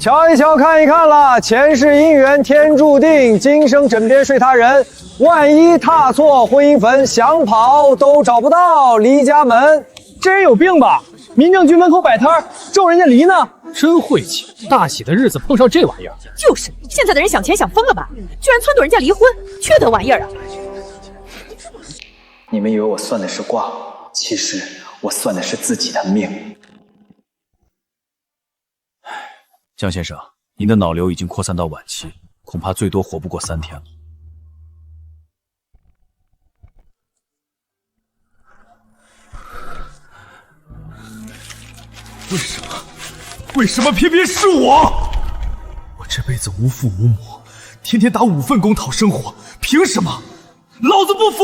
瞧一瞧，看一看了，前世姻缘天注定，今生枕边睡他人。万一踏错婚姻坟，想跑都找不到离家门。这人有病吧？民政局门口摆摊，咒人家离呢？真晦气！大喜的日子碰上这玩意儿。就是，现在的人想钱想疯了吧？居然撺掇人家离婚，缺德玩意儿啊！你们以为我算的是卦，其实我算的是自己的命。江先生，您的脑瘤已经扩散到晚期，恐怕最多活不过3天了。为什么偏偏是我？我这辈子无父无母，天天打5份工讨生活，凭什么？老子不服！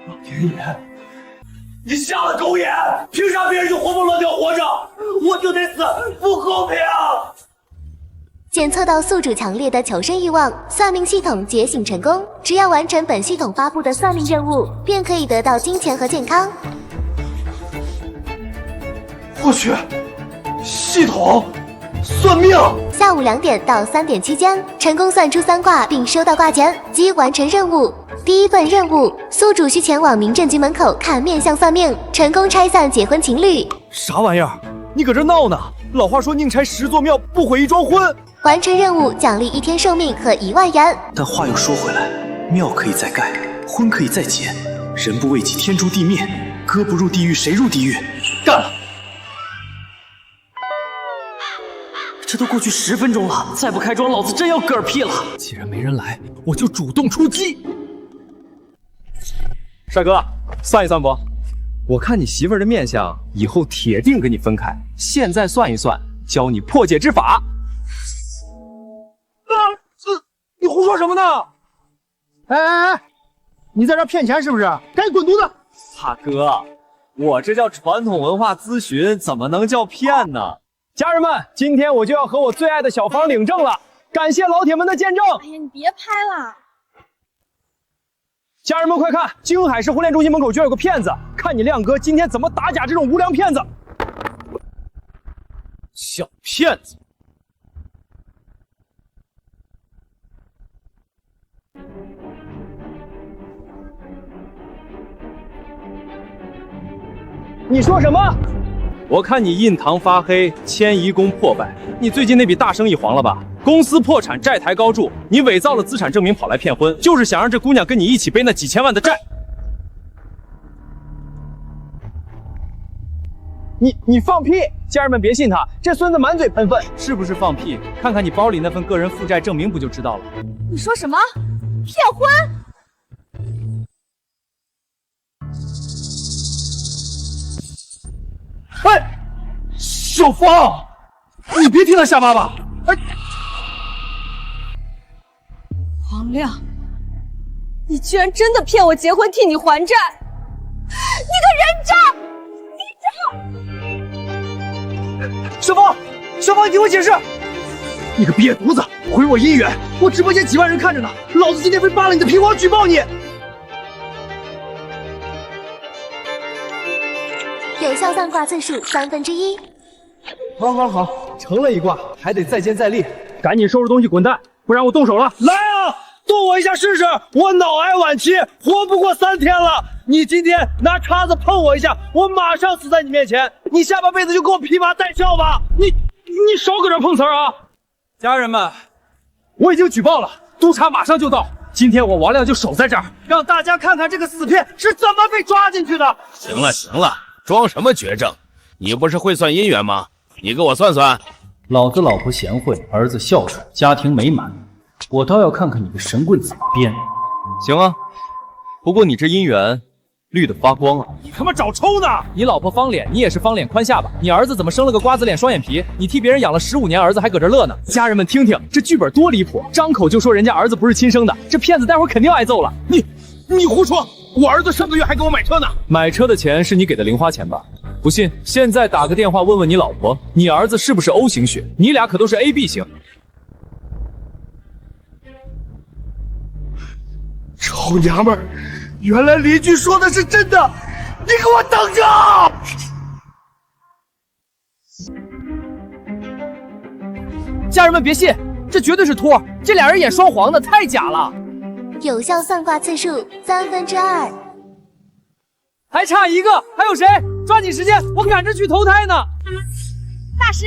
老天爷！你瞎了狗眼！凭啥别人就活蹦乱跳活着，我就得死？不公平！检测到宿主强烈的求生欲望，算命系统觉醒成功。只要完成本系统发布的算命任务，便可以得到金钱和健康。我去，系统算命！下午2点到3点期间，成功算出3卦并收到卦钱，即完成任务。第一份任务，宿主需前往民政局门口看面相算命，成功拆散结婚情侣。啥玩意儿？你搁这闹呢？老话说宁拆10座庙，不毁1桩婚。完成任务奖励1天寿命和1万元。但话又说回来，庙可以再盖，婚可以再结，人不为己，天诛地灭。哥不入地狱，谁入地狱？干了！这都过去10分钟了，再不开庄，老子真要嗝屁了！既然没人来，我就主动出击。帅哥，算一算不？我看你媳妇儿的面相，以后铁定跟你分开。现在算一算，教你破解之法。你胡说什么呢？哎，你在这骗钱是不是？赶紧滚犊子！大哥，我这叫传统文化咨询，怎么能叫骗呢？家人们，今天我就要和我最爱的小房领证了，感谢老铁们的见证。哎呀，你别拍了！家人们快看，京海市婚恋中心门口居然有个骗子，看你亮哥今天怎么打假这种无良骗子！小骗子！你说什么？我看你印堂发黑，迁移宫破败，你最近那笔大生意黄了吧？公司破产，债台高筑，你伪造了资产证明跑来骗婚，就是想让这姑娘跟你一起背那几千万的债。你放屁！家人们别信他，这孙子满嘴喷粪，是不是放屁？看看你包里那份个人负债证明不就知道了？你说什么？骗婚？哎，小芳，你别听他瞎叭叭！哎，王亮，你居然真的骗我结婚，替你还债！你个人渣！小芳，小芳，你听我解释！你个瘪犊子，毁我姻缘！我直播间几万人看着呢，老子今天非扒了你的皮，我要举报你！有效算卦次数1/3。好，成了一卦，还得再接再厉，赶紧收拾东西滚蛋，不然我动手了！来啊，剁我一下试试！我脑癌晚期，活不过3天了。你今天拿叉子碰我一下，我马上死在你面前。你下半辈子就给我披麻戴孝吧！你少搁这碰瓷儿啊！家人们，我已经举报了，督察马上就到。今天我王亮就守在这儿，让大家看看这个死骗是怎么被抓进去的。行了，装什么绝症？你不是会算姻缘吗？你给我算算。老子老婆贤惠，儿子孝顺，家庭美满，我倒要看看你的神棍怎么编。行啊，不过你这姻缘绿得发光啊！你他妈找抽呢！你老婆方脸，你也是方脸宽下巴。你儿子怎么生了个瓜子脸双眼皮？你替别人养了15年儿子，还搁这乐呢。家人们听听，这剧本多离谱！张口就说人家儿子不是亲生的，这骗子待会儿肯定挨揍了。你胡说！我儿子上个月还给我买车呢。买车的钱是你给的零花钱吧？不信，现在打个电话问问你老婆，你儿子是不是 O 型血？你俩可都是 AB 型。臭娘们儿，原来邻居说的是真的，你给我等着！家人们别信，这绝对是托，这俩人演双簧的，太假了。有效算卦次数2/3，还差一个，还有谁？抓紧时间，我赶着去投胎呢。大师，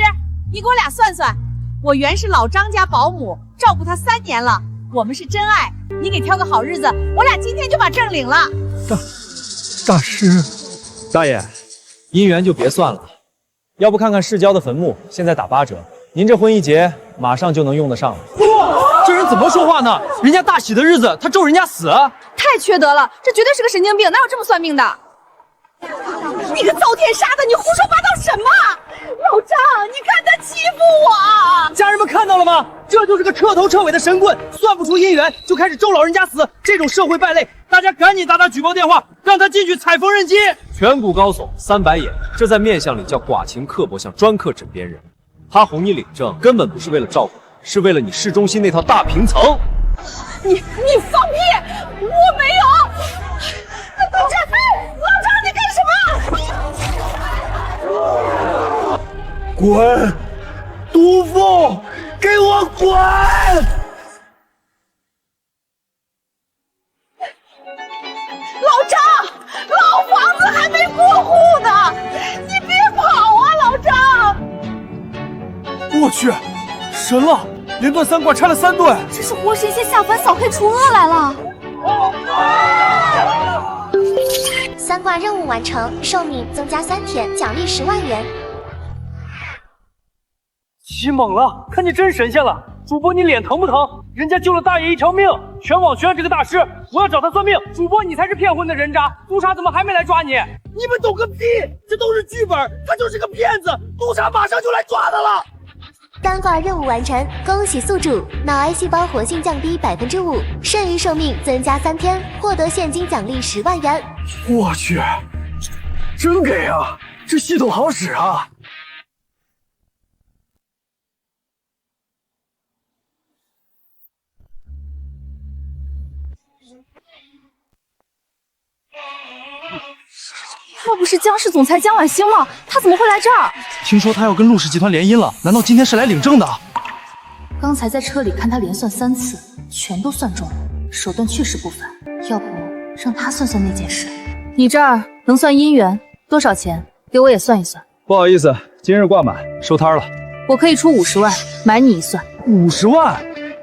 你给我俩算算，我原是老张家保姆，照顾他3年了，我们是真爱，你给挑个好日子，我俩今天就把证领了。大师，大爷，姻缘就别算了，要不看看世交的坟墓，现在打8折，您这婚一结，马上就能用得上了。这人怎么说话呢？人家大喜的日子，他咒人家死，太缺德了，这绝对是个神经病，哪有这么算命的？你个遭天杀的，你胡说八道什么？老张，你看他欺负我！家人们看到了吗？这就是个彻头彻尾的神棍，算不出姻缘就开始咒老人家死，这种社会败类，大家赶紧打举报电话，让他进去踩缝纫机。颧骨高耸，3白眼，这在面相里叫寡情刻薄，像专克枕边人。他哄你领证，根本不是为了照顾，是为了你市中心那套大平层。你放屁！我没有！老张，你干什么？滚！毒妇，给我滚！老张，老房子还没过户呢，你别跑啊，老张！我去，神了！连断3卦拆了3对，这是活神仙下凡扫黑除恶来了。3卦任务完成，寿命增加3天，奖励10万元。起猛了，看见真神仙了！主播你脸疼不疼？人家救了大爷一条命，全网宣这个大师，我要找他算命。主播你才是骗婚的人渣，督察怎么还没来抓你？你们懂个屁！这都是剧本，他就是个骗子，督察马上就来抓他了。单卦任务完成，恭喜宿主，脑癌细胞活性降低5%，剩余寿命增加3天，获得现金奖励10万元。我去，真给啊！这系统好使啊！那不是江氏总裁江晚星吗？他怎么会来这儿？听说他要跟陆氏集团联姻了，难道今天是来领证的？刚才在车里看他连算3次，全都算中了，手段确实不凡。要不让他算算那件事？你这儿能算姻缘，多少钱？给我也算一算。不好意思，今日挂满，收摊了。我可以出50万买你一算。50万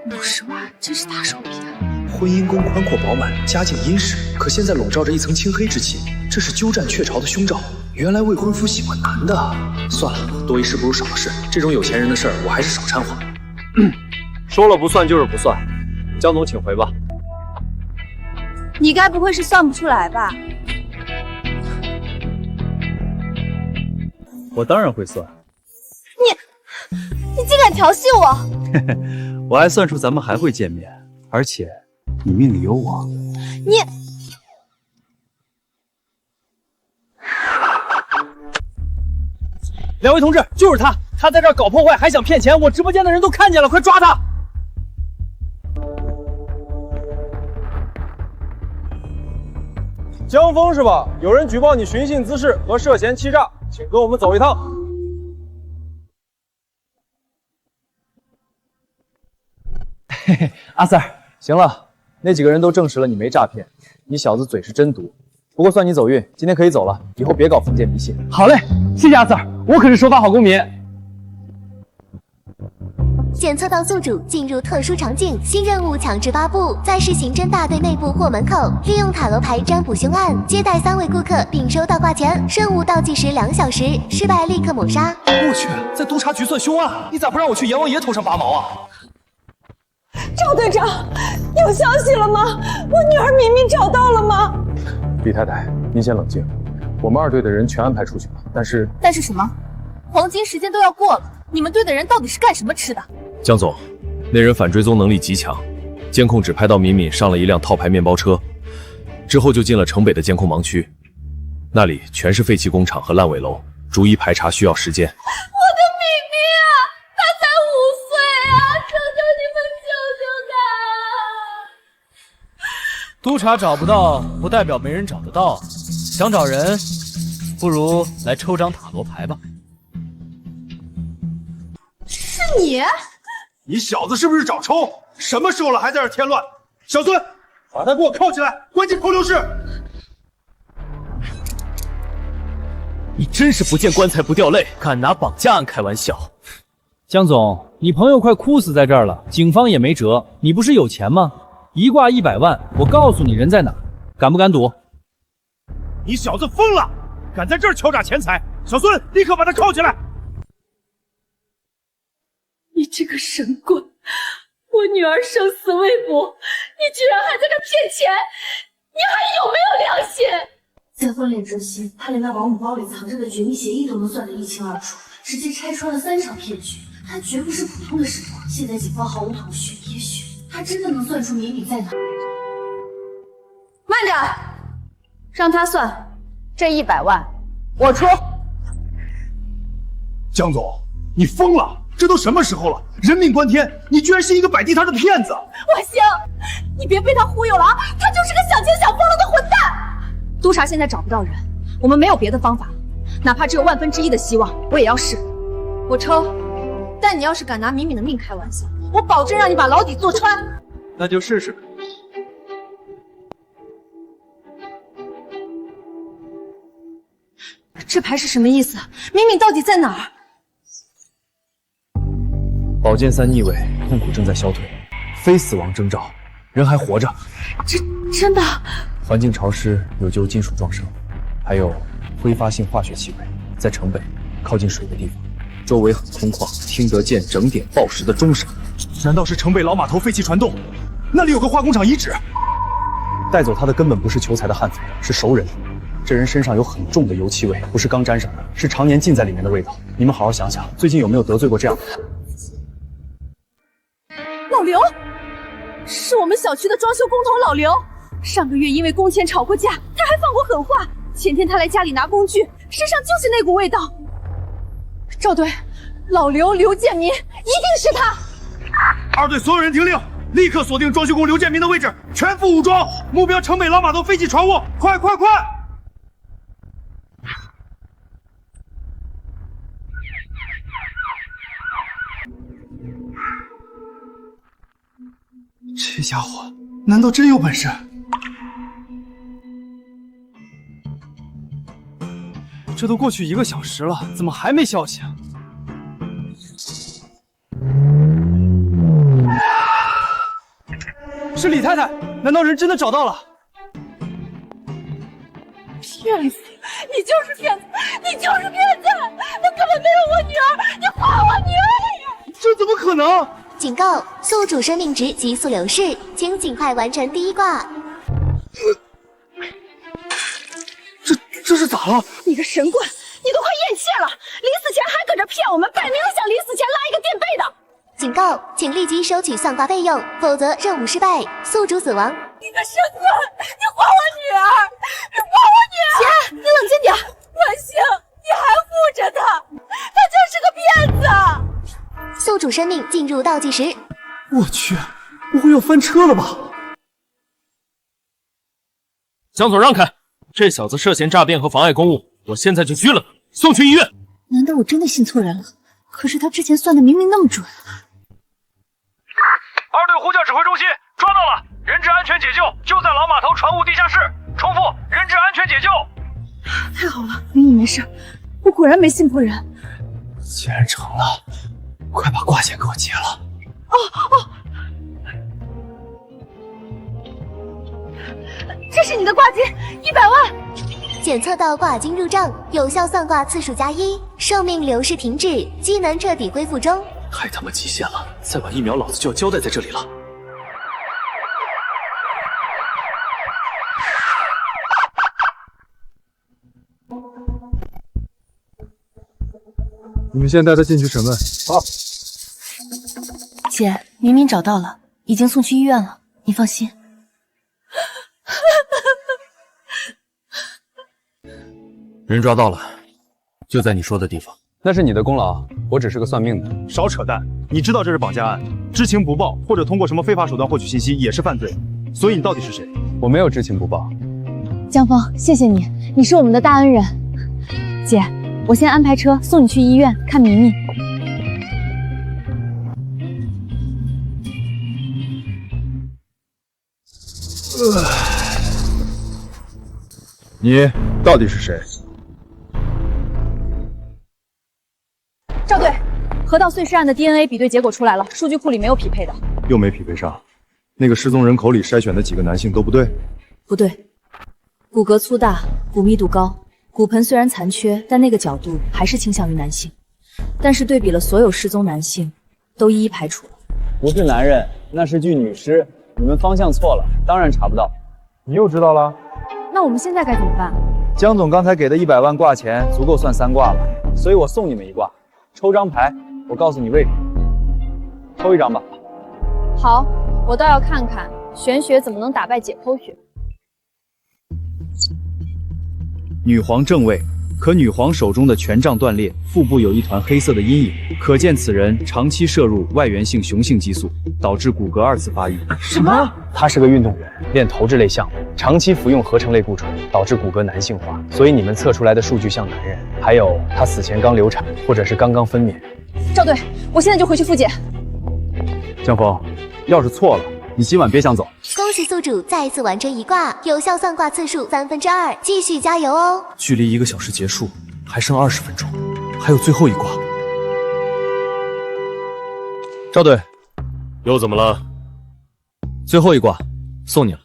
？50万，真是大手笔啊！婚姻宫宽阔饱满，家境殷实，可现在笼罩着一层青黑之气，这是鸠占鹊巢的凶兆。原来未婚夫喜欢男的，算了，多一事不如少一事，这种有钱人的事儿我还是少掺和。说了不算就是不算，江总请回吧。你该不会是算不出来吧？我当然会算。你竟敢调戏我！我还算出咱们还会见面，而且你命里有我。你两位同志，就是他，他在这儿搞破坏，还想骗钱，我直播间的人都看见了，快抓他！江峰是吧？有人举报你寻衅滋事和涉嫌欺诈，请跟我们走一趟。嘿嘿，阿 Sir， 行了，那几个人都证实了你没诈骗，你小子嘴是真毒。不过算你走运，今天可以走了，以后别搞封建迷信。好嘞，谢谢阿 Sir， 我可是守法好公民。检测到宿主进入特殊场景，新任务强制发布，在市刑侦大队内部或门口，利用塔罗牌占卜凶案，接待3位顾客并收到挂钱，任务倒计时2小时，失败立刻抹杀。我去，在督察局算凶案，你咋不让我去阎王爷头上拔毛啊？赵队长，有消息了吗？我女儿明明找到了吗？李太太，您先冷静，我们2队的人全安排出去了，但是什么？黄金时间都要过了，你们队的人到底是干什么吃的？江总，那人反追踪能力极强，监控只拍到敏敏上了一辆套牌面包车，之后就进了城北的监控盲区，那里全是废弃工厂和烂尾楼，逐一排查需要时间。我的明明啊，他才5岁啊！求求你们救救他！督察找不到，不代表没人找得到。想找人，不如来抽张塔罗牌吧。是你？你小子是不是找抽？什么时候了还在这添乱？小孙，把他给我铐起来，关进扣留室。你真是不见棺材不掉泪，敢拿绑架案开玩笑。江总，你朋友快哭死在这儿了，警方也没辙。你不是有钱吗？一挂100万，我告诉你人在哪，敢不敢赌？你小子疯了，敢在这儿敲诈钱财！小孙，立刻把他铐起来！你这个神棍！我女儿生死未卜，你居然还在这骗钱，你还有没有良心？在婚恋之心，他连那保姆包里藏着的绝密协议都能算得一清二楚，直接拆穿了3场骗局。他绝不是普通的神棍，现在警方毫无头绪，也许他真的能算出谜底在哪。慢着，让他算，这100万我出。江总，你疯了！这都什么时候了？人命关天，你居然是一个摆地摊的骗子！万星，你别被他忽悠了啊！他就是个想钱想疯了的混蛋。督察现在找不到人，我们没有别的方法，哪怕只有1/1000的希望，我也要试。我抽，但你要是敢拿敏敏的命开玩笑，我保证让你把牢底坐穿。那就试试。这牌是什么意思？敏敏到底在哪儿？宝剑3逆位，痛苦正在消退，非死亡征兆，人还活着。真的？环境潮湿，有旧金属撞伤，还有挥发性化学气味，在城北靠近水的地方，周围很空旷，听得见整点报时的钟声。难道是城北老码头废弃船洞？那里有个化工厂遗址。带走他的根本不是求财的悍匪，是熟人。这人身上有很重的油漆味，不是刚沾上的，是常年浸在里面的味道。你们好好想想，最近有没有得罪过这样的人？老刘，是我们小区的装修工头老刘。上个月因为工钱吵过架，他还放过狠话。前天他来家里拿工具，身上就是那股味道。赵队，老刘刘建民，一定是他。2队所有人听令，立刻锁定装修工刘建民的位置，全副武装，目标城北老码头废弃船坞，快快快！这家伙难道真有本事？这都过去1个小时了，怎么还没消息啊？是李太太，难道人真的找到了？骗子！你就是骗子！你就是骗子！他根本没有我女儿！你还我女儿！这怎么可能？警告：宿主生命值急速流逝，请尽快完成第1卦。这是咋了？你个神棍，你都快咽气了！临死前还搁这骗我们，摆明了想临死前拉一个垫背的。警告，请立即收取算卦费用，否则任务失败，宿主死亡。你个神棍，你还我女儿！你还我女儿！姐，你冷静点。万星，你还护着他，他就是个骗子。宿主生命进入倒计时。我去，不会要翻车了吧？江总让开！这小子涉嫌诈骗和妨碍公务，我现在就拘了他，送去医院。难道我真的信错人了？可是他之前算的明明那么准。2队呼叫指挥中心，抓到了，人质安全解救，就在老码头船坞地下室。重复，人质安全解救。太好了，明明没事，我果然没信错人。既然成了，快把挂件给我结了。这是你的挂金，100万。检测到卦金入账，有效算卦次数+1，寿命流逝停滞，机能彻底恢复中。太他妈极限了！再晚1秒，老子就要交代在这里了。你们先带他进去审问。好。姐，明明找到了，已经送去医院了，你放心。人抓到了，就在你说的地方。那是你的功劳，我只是个算命的。少扯淡！你知道这是绑架案，知情不报或者通过什么非法手段获取信息也是犯罪。所以你到底是谁？我没有知情不报。江峰，谢谢你，你是我们的大恩人。姐，我先安排车送你去医院看明明。你到底是谁？赵队，河道碎尸案的 DNA 比对结果出来了，数据库里没有匹配的。又没匹配上。那个失踪人口里筛选的几个男性都不对。不对，骨骼粗大，骨密度高，骨盆虽然残缺，但那个角度还是倾向于男性。但是对比了所有失踪男性，都一一排除了。不是男人，那是具女尸，你们方向错了，当然查不到。你又知道了？那我们现在该怎么办？江总刚才给的100万挂钱足够算3挂了，所以我送你们1挂。抽张牌，我告诉你为什么。抽一张吧。好，我倒要看看玄学怎么能打败解剖学。女皇正位，可女皇手中的权杖断裂，腹部有一团黑色的阴影，可见此人长期摄入外源性雄性激素，导致骨骼2次发育。什么？他是个运动员，练投掷类项目，长期服用合成类固醇，导致骨骼男性化，所以你们测出来的数据像男人。还有，他死前刚流产，或者是刚刚分娩。赵队，我现在就回去复检。江峰，要是错了，你今晚别想走。恭喜宿主再次完成1卦，有效算卦次数2/3，继续加油哦！距离1个小时结束还剩20分钟，还有最后一卦。赵队，又怎么了？最后一卦，送你了，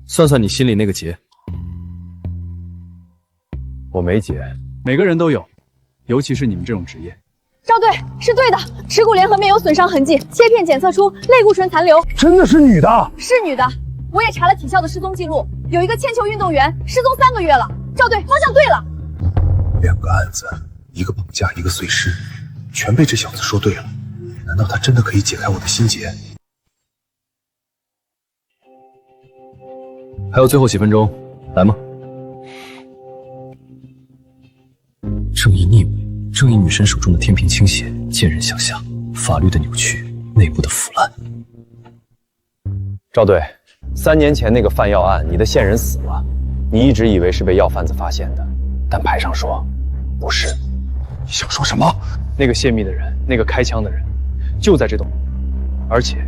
算算你心里那个结。我没结，每个人都有，尤其是你们这种职业。赵队是对的，耻骨联合面有损伤痕迹，切片检测出类固醇残留。真的是女的？是女的，我也查了体校的失踪记录，有一个铅球运动员失踪3个月了。赵队，方向对了。2个案子，一个绑架，一个碎尸，全被这小子说对了。难道他真的可以解开我的心结？还有最后几分钟，来吗？正义逆位，正义女神手中的天平倾斜，剑刃向下，法律的扭曲，内部的腐烂。赵队，3年前那个贩药案，你的线人死了，你一直以为是被药贩子发现的，但牌上说不是。你想说什么？那个泄密的人，那个开枪的人，就在这栋楼，而且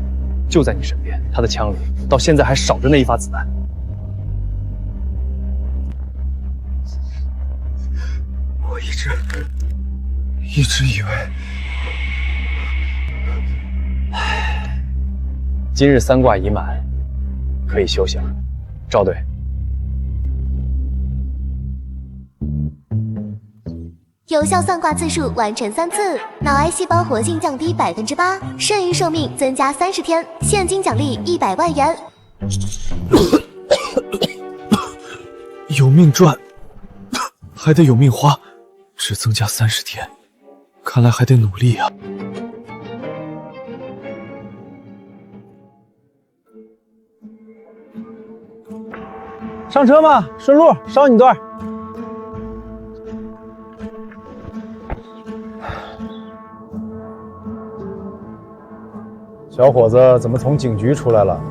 就在你身边，他的枪里到现在还少着那1发子弹。我一直以为，今日3卦已满，可以休息了。赵队，有效算卦次数完成3次，脑癌细胞活性降低8%，剩余寿命增加30天，现金奖励100万元。有命赚，还得有命花，只增加30天，看来还得努力啊。上车嘛，顺路捎你段。小伙子怎么从警局出来了？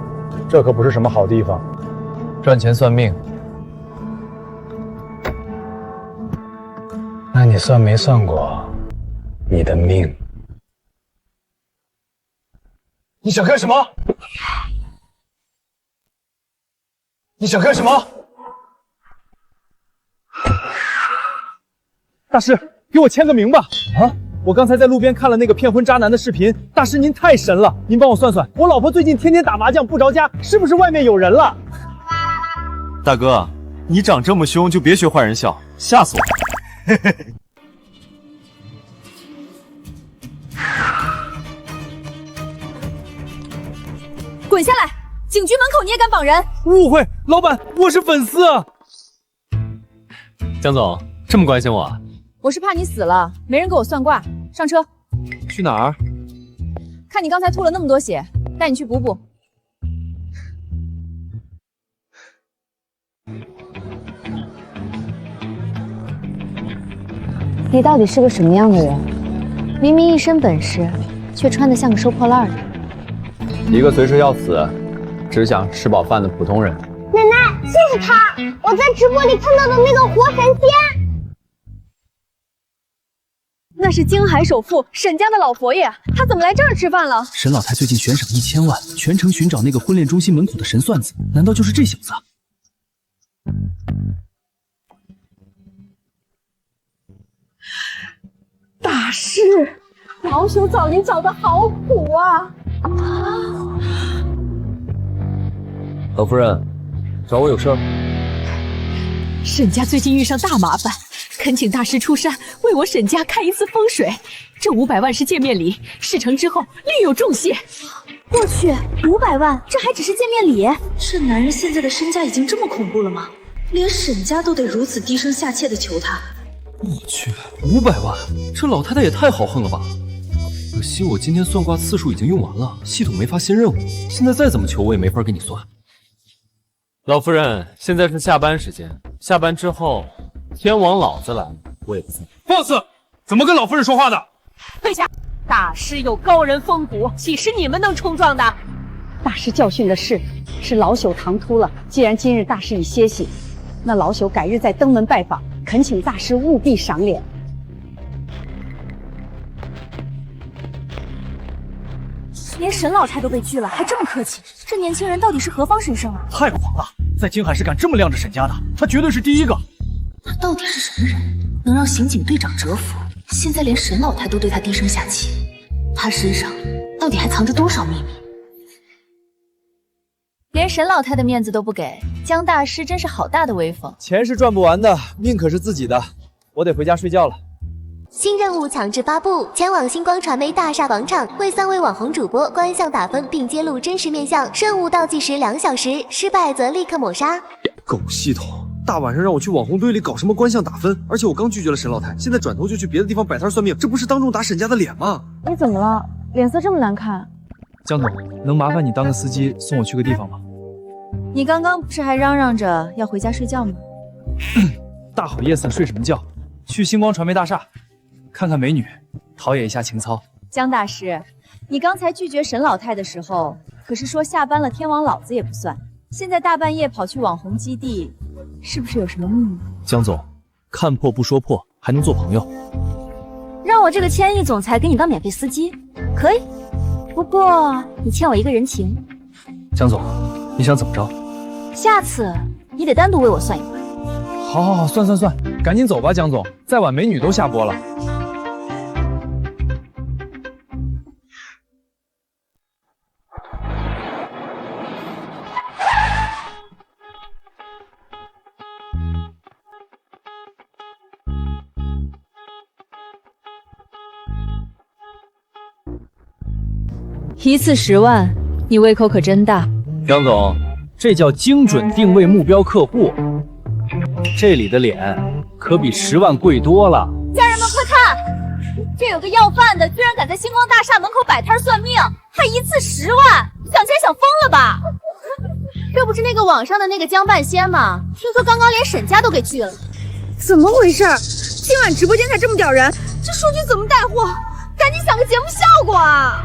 这可不是什么好地方。赚钱算命，那你算没算过你的命？你想干什么？你想干什么？大师，给我签个名吧！啊！我刚才在路边看了那个骗婚渣男的视频，大师您太神了，您帮我算算，我老婆最近天天打麻将不着家，是不是外面有人了？大哥，你长这么凶，就别学坏人笑，吓死我！嘿嘿。滚下来！警局门口你也敢绑人？误会，老板，我是粉丝啊。江总这么关心我啊？我是怕你死了，没人给我算卦。上车。去哪儿？看你刚才吐了那么多血，带你去补补。你到底是个什么样的人？明明一身本事，却穿得像个收破烂的。一个随时要死，只想吃饱饭的普通人。奶奶，就是他，我在直播里看到的那个活神仙。那是京海首富沈家的老佛爷，他怎么来这儿吃饭了？沈老太最近悬赏1000万，全城寻找那个婚恋中心门口的神算子，难道就是这小子？大师，老朽找您找的好苦啊！老夫人，找我有事儿？沈家最近遇上大麻烦，恳请大师出山为我沈家看一次风水。这500万是见面礼，事成之后另有重谢。我去，500万，这还只是见面礼？这男人现在的身价已经这么恐怖了吗？连沈家都得如此低声下气的求他。我去，500万，这老太太也太豪横了吧！可惜我今天算卦次数已经用完了，系统没发新任务，现在再怎么求我也没法给你算。老夫人，现在是下班时间，下班之后，天王老子来，我也不算。boss， 怎么跟老夫人说话的？退下！大师有高人风骨，岂是你们能冲撞的？大师教训的是老朽唐突了。既然今日大师已歇息，那老朽改日再登门拜访，恳请大师务必赏脸。连沈老太都被拒了，还这么客气，这年轻人到底是何方神圣啊？太狂了，在京海市敢这么晾着沈家的，他绝对是第一个。他到底是什么人，能让刑警队长折服？现在连沈老太都对他低声下气，他身上到底还藏着多少秘密？连沈老太的面子都不给，江大师真是好大的威风。钱是赚不完的，命可是自己的，我得回家睡觉了。新任务强制发布，前往星光传媒大厦广场，为3位网红主播观相打分并揭露真实面相，任务倒计时2小时，失败则立刻抹杀。狗系统，大晚上让我去网红堆里搞什么观相打分？而且我刚拒绝了沈老太，现在转头就去别的地方摆摊算命，这不是当众打沈家的脸吗？你怎么了？脸色这么难看？江总，能麻烦你当个司机送我去个地方吗？你刚刚不是还嚷嚷着要回家睡觉吗？大好夜色睡什么觉？去星光传媒大厦看看美女，陶冶一下情操。江大师，你刚才拒绝沈老太的时候，可是说下班了天王老子也不算，现在大半夜跑去网红基地，是不是有什么秘密？江总，看破不说破，还能做朋友？让我这个千亿总裁给你当免费司机，可以，不过你欠我一个人情。江总，你想怎么着？下次你得单独为我算一回。好，算，赶紧走吧，江总，再晚美女都下播了。一次10万，你胃口可真大。江总，这叫精准定位目标客户。这里的脸可比10万贵多了。家人们快看，这有个要饭的，居然敢在星光大厦门口摆摊算命，还一次10万，想钱想疯了吧？这不是那个网上的那个江半仙吗？听说刚刚连沈家都给拒了。怎么回事？今晚直播间才这么点人，这数据怎么带货？赶紧想个节目效果啊！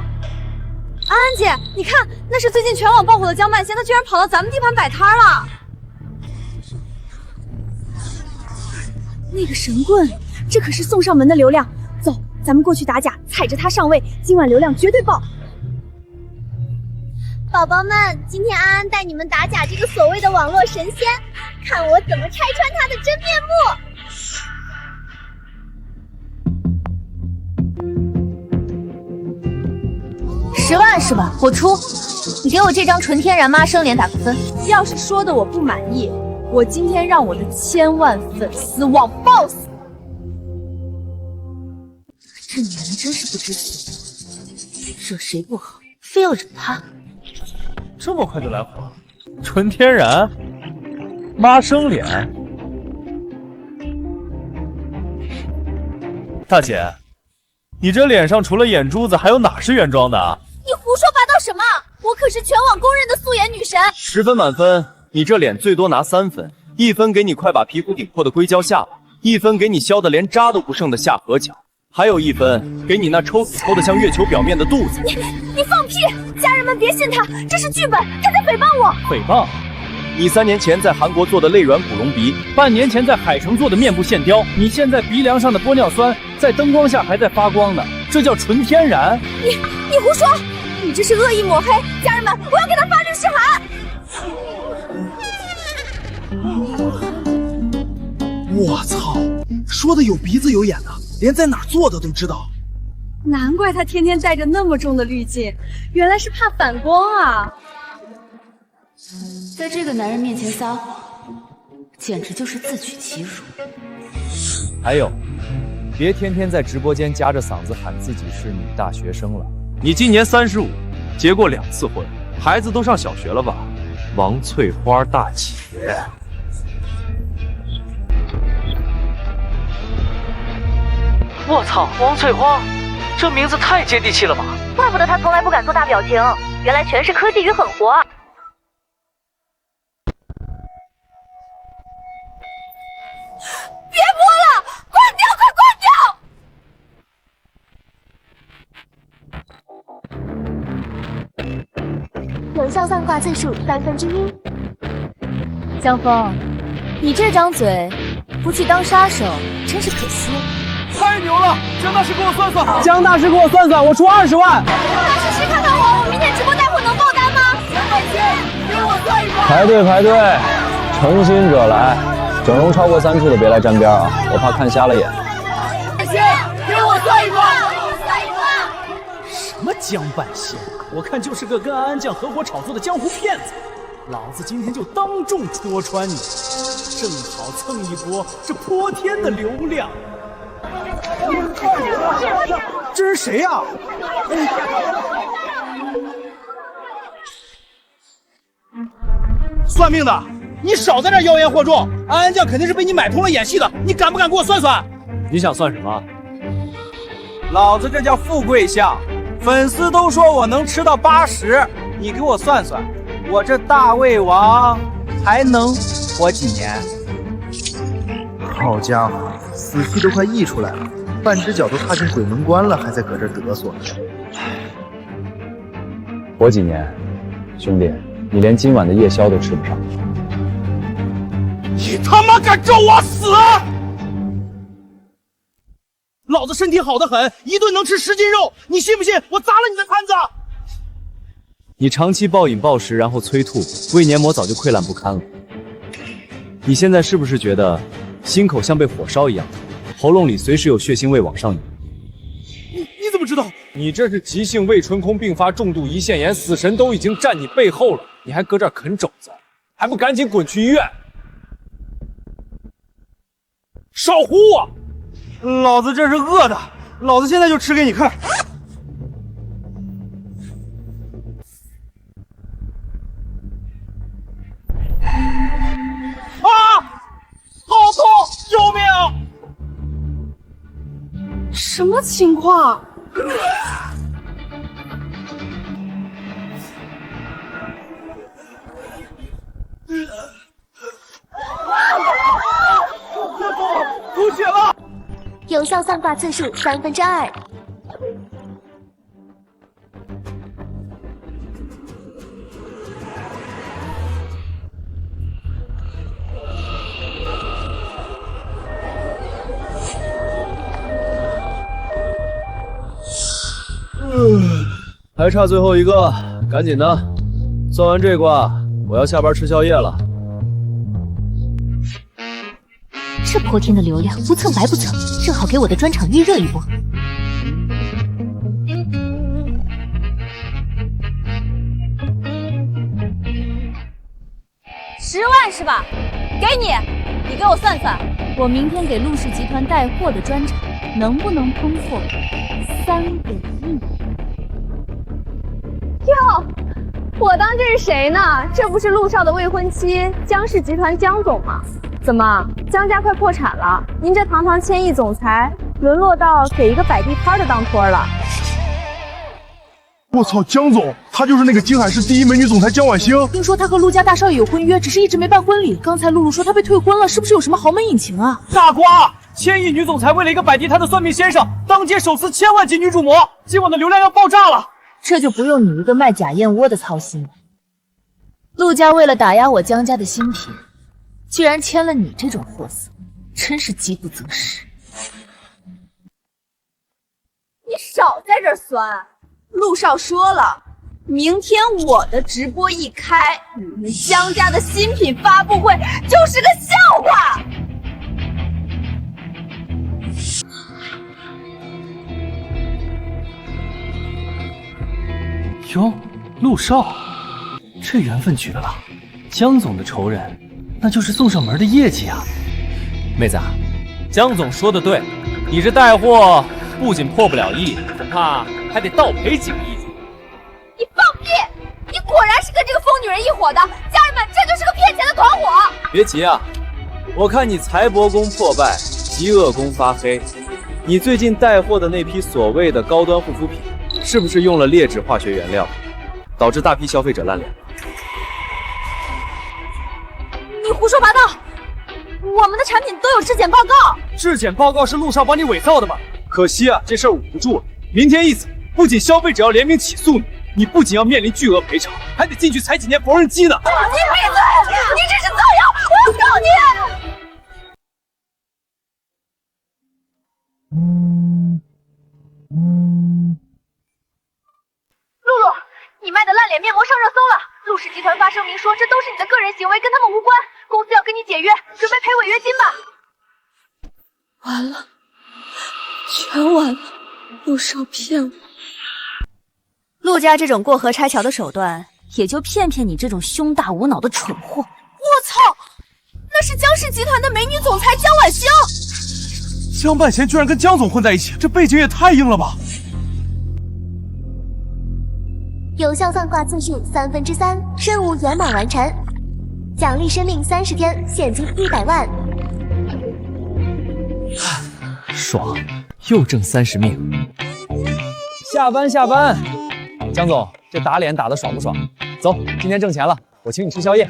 安安姐，你看，那是最近全网爆火的江半仙，他居然跑到咱们地盘摆摊了。那个神棍，这可是送上门的流量。走，咱们过去打假，踩着他上位，今晚流量绝对爆。宝宝们，今天安安带你们打假这个所谓的网络神仙，看我怎么拆穿他的真面目。10万是吧？我出，你给我这张纯天然妈生脸打个分。要是说的我不满意，我今天让我的1000万粉丝网爆死！这女人真是不知死，惹谁不好，非要惹她。这么快就来火？纯天然，妈生脸。大姐，你这脸上除了眼珠子，还有哪是原装的啊？你胡说八道什么？我可是全网公认的素颜女神。10分满分，你这脸最多拿3分，1分给你快把皮肤顶破的硅胶下巴， 1分给你削的连渣都不剩的下颌角，还有1分给你那抽死抽的像月球表面的肚子。你放屁！家人们别信他，这是剧本，他在诽谤我。诽谤？你3年前在韩国做的肋软骨隆鼻，半年前在海城做的面部线雕，你现在鼻梁上的玻尿酸在灯光下还在发光呢，这叫纯天然。你胡说！你这是恶意抹黑！家人们，我要给他发律师函。我操，说的有鼻子有眼的，连在哪儿做的都知道。难怪他天天带着那么重的滤镜，原来是怕反光啊！在这个男人面前撒谎，简直就是自取其辱。还有，别天天在直播间夹着嗓子喊自己是女大学生了。你今年35，结过2次婚，孩子都上小学了吧？王翠花大姐。我操，王翠花，这名字太接地气了吧！怪不得他从来不敢做大表情，原来全是科技与狠活。别播了，关掉，快关掉！有效算卦次数1/3。江峰，你这张嘴不去当杀手，真是可惜。太牛了！江大师给我算算，江大师给我算算，我出20万。大师谁看看我明天直播带货能爆单吗？200千，给我算一个。排队，诚心者来，整容超过3处的别来沾边啊，我怕看瞎了眼。200千，给我算一个。什么江半仙，我看就是个跟安安酱合伙炒作的江湖骗子。老子今天就当众戳穿你，正好蹭一波这泼天的流量。这是谁呀？算命的，你少在这妖言惑众！安安酱肯定是被你买通了演戏的，你敢不敢给我算算？你想算什么？老子这叫富贵相，粉丝都说我能吃到80，你给我算算，我这大胃王还能活几年？好家伙，死气都快溢出来了，半只脚都踏进鬼门关了，还在搁这嘚瑟。活几年，兄弟，你连今晚的夜宵都吃不上。你他妈敢咒我死！老子身体好得很，一顿能吃10斤肉，你信不信我砸了你的摊子？你长期暴饮暴食，然后催吐，胃黏膜早就溃烂不堪了。你现在是不是觉得心口像被火烧一样，喉咙里随时有血腥味往上涌？你怎么知道？你这是急性胃唇孔并发重度胰腺炎，死神都已经站你背后了，你还搁这儿啃肘子，还不赶紧滚去医院？少唬我！老子这是饿的，老子现在就吃给你看。啊！好痛！救命！什么情况？吐血了！有效算卦次数2/3。还差最后一个，赶紧的！算完这卦，我要下班吃宵夜了。这泼天的流量，不蹭白不蹭，正好给我的专场预热一波。10万是吧？给你，你给我算算，我明天给陆氏集团带货的专场能不能冲破3个亿？哟，我当这是谁呢？这不是陆少的未婚妻江氏集团江总吗？怎么，江家快破产了？您这堂堂千亿总裁，沦落到给一个摆地摊的当托了？我操，江总，他她就是那个金海市第一美女总裁江婉星。听说她和陆家大少爷有婚约，只是一直没办婚礼。刚才露露说她被退婚了，是不是有什么豪门隐情啊？大瓜，千亿女总裁为了一个摆地摊的算命先生，当街手撕1000万级女主模，今晚的流量要爆炸了。这就不用你一个卖假燕窝的操心了。陆家为了打压我江家的新品，居然签了你这种货色，真是饥不择食。你少在这儿酸。陆少说了，明天我的直播一开，你们江家的新品发布会就是个笑话。哟，陆少，这缘分绝了！江总的仇人，那就是送上门的业绩啊！妹子啊，江总说的对，你这带货不仅破不了亿，恐怕还得倒赔几个亿。你放屁！你果然是跟这个疯女人一伙的，家人们，这就是个骗钱的团伙！别急啊，我看你财帛宫破败，极恶宫发黑，你最近带货的那批所谓的高端护肤品，是不是用了劣质化学原料，导致大批消费者烂脸？你胡说八道！我们的产品都有质检报告。质检报告是陆少帮你伪造的吗？可惜啊，这事儿捂不住了。明天一早，不仅消费者要联名起诉你，你不仅要面临巨额赔偿，还得进去踩几年缝纫机呢。你闭嘴！你这是造谣！我要告你！露露，你卖的烂脸面膜上热搜了。陆氏集团发声明说，这都是你的个人行为，跟他们无关。公司要跟你解约，准备赔违约金吧。完了，全完了，陆少骗我。陆家这种过河拆桥的手段，也就骗骗你这种胸大无脑的蠢货。我操，那是江氏集团的美女总裁江婉星。江半仙居然跟江总混在一起，这背景也太硬了吧！有效算卦次数3/3，任务圆满完成，奖励生命30天，现金100万。爽，又挣30命。下班下班，江总，这打脸打得爽不爽？走，今天挣钱了，我请你吃宵夜。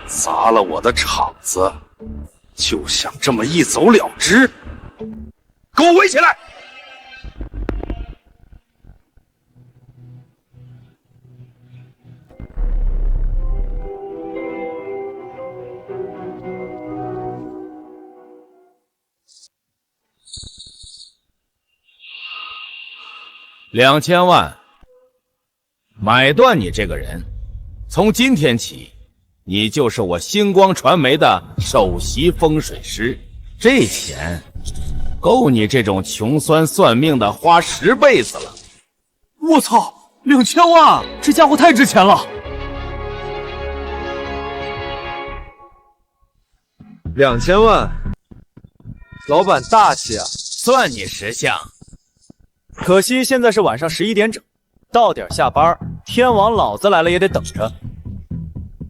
砸了我的场子，就想这么一走了之？给我围起来！2000万，买断你这个人。从今天起，你就是我星光传媒的首席风水师。这钱够你这种穷酸算命的花10辈子了。我操，2000万，这家伙太值钱了。2000万，老板大气啊！算你识相。可惜现在是晚上11点整，到点下班，天王老子来了也得等着。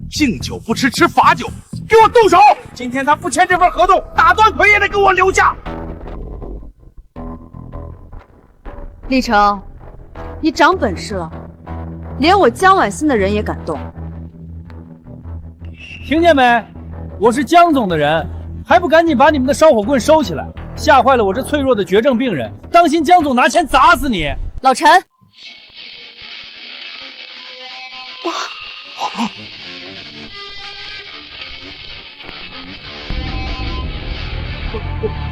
敬酒不吃吃罚酒，给我动手！今天他不签这份合同，打断腿也得给我留下。立成，你长本事了，连我江婉欣的人也敢动。听见没？我是江总的人，还不赶紧把你们的烧火棍收起来，吓坏了我这脆弱的绝症病人，当心江总拿钱砸死你！老陈，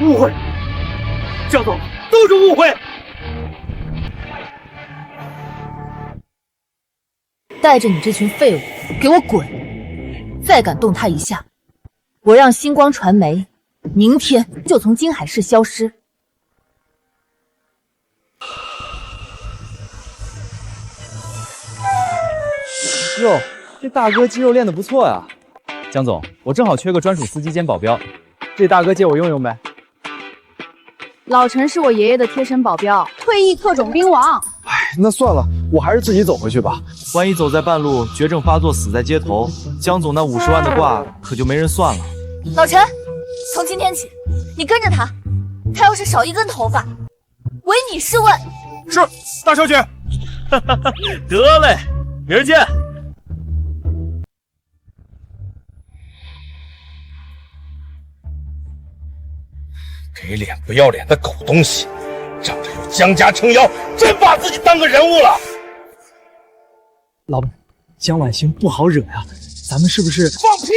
误会，江总都是误会。带着你这群废物给我滚！再敢动他一下，我让星光传媒明天就从金海市消失。哟，这大哥肌肉练得不错呀。江总，我正好缺个专属司机兼保镖，这大哥借我用用呗。老陈是我爷爷的贴身保镖，退役特种兵王。那算了，我还是自己走回去吧。万一走在半路绝症发作死在街头，江总那50万的卦可就没人算了。老陈，从今天起，你跟着他，他要是少一根头发，唯你是问。是，大小姐。得嘞，明儿见。给脸不要脸的狗东西，仗着有江家撑腰，真把自己当个人物了。老板，江晚星不好惹呀，咱们是不是？放屁！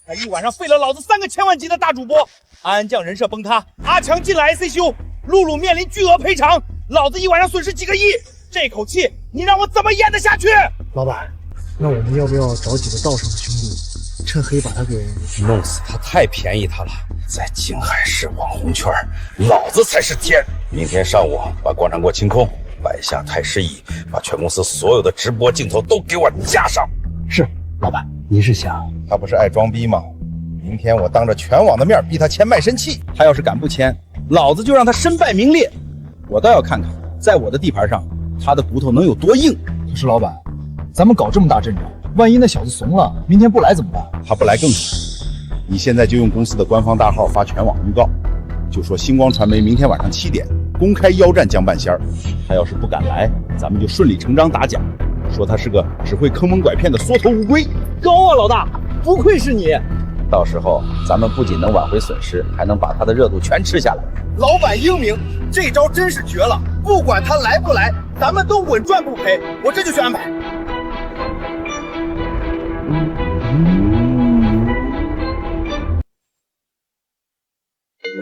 他一晚上废了老子3个千万级的大主播，安安酱人设崩塌，阿强进了 ICU， 露露面临巨额赔偿，老子一晚上损失几个亿，这口气你让我怎么咽得下去？老板，那我们要不要找几个道上的兄弟，趁黑把他给弄死他？太便宜他了，在静海市网红圈，老子才是天。明天上午把广场给我清空，摆下太师椅，把全公司所有的直播镜头都给我架上。是，老板，您是想？他不是爱装逼吗？明天我当着全网的面逼他签卖身契，他要是敢不签，老子就让他身败名裂。我倒要看看，在我的地盘上，他的骨头能有多硬。可是老板，咱们搞这么大阵仗，万一那小子怂了，明天不来怎么办？他不来更惨。你现在就用公司的官方大号发全网预告，就说星光传媒明天晚上7点公开邀战江半仙儿。他要是不敢来，咱们就顺理成章打假，说他是个只会坑蒙拐骗的缩头乌龟。高啊，老大，不愧是你。到时候咱们不仅能挽回损失，还能把他的热度全吃下来。老板英明，这招真是绝了！不管他来不来，咱们都稳赚不赔。我这就去安排。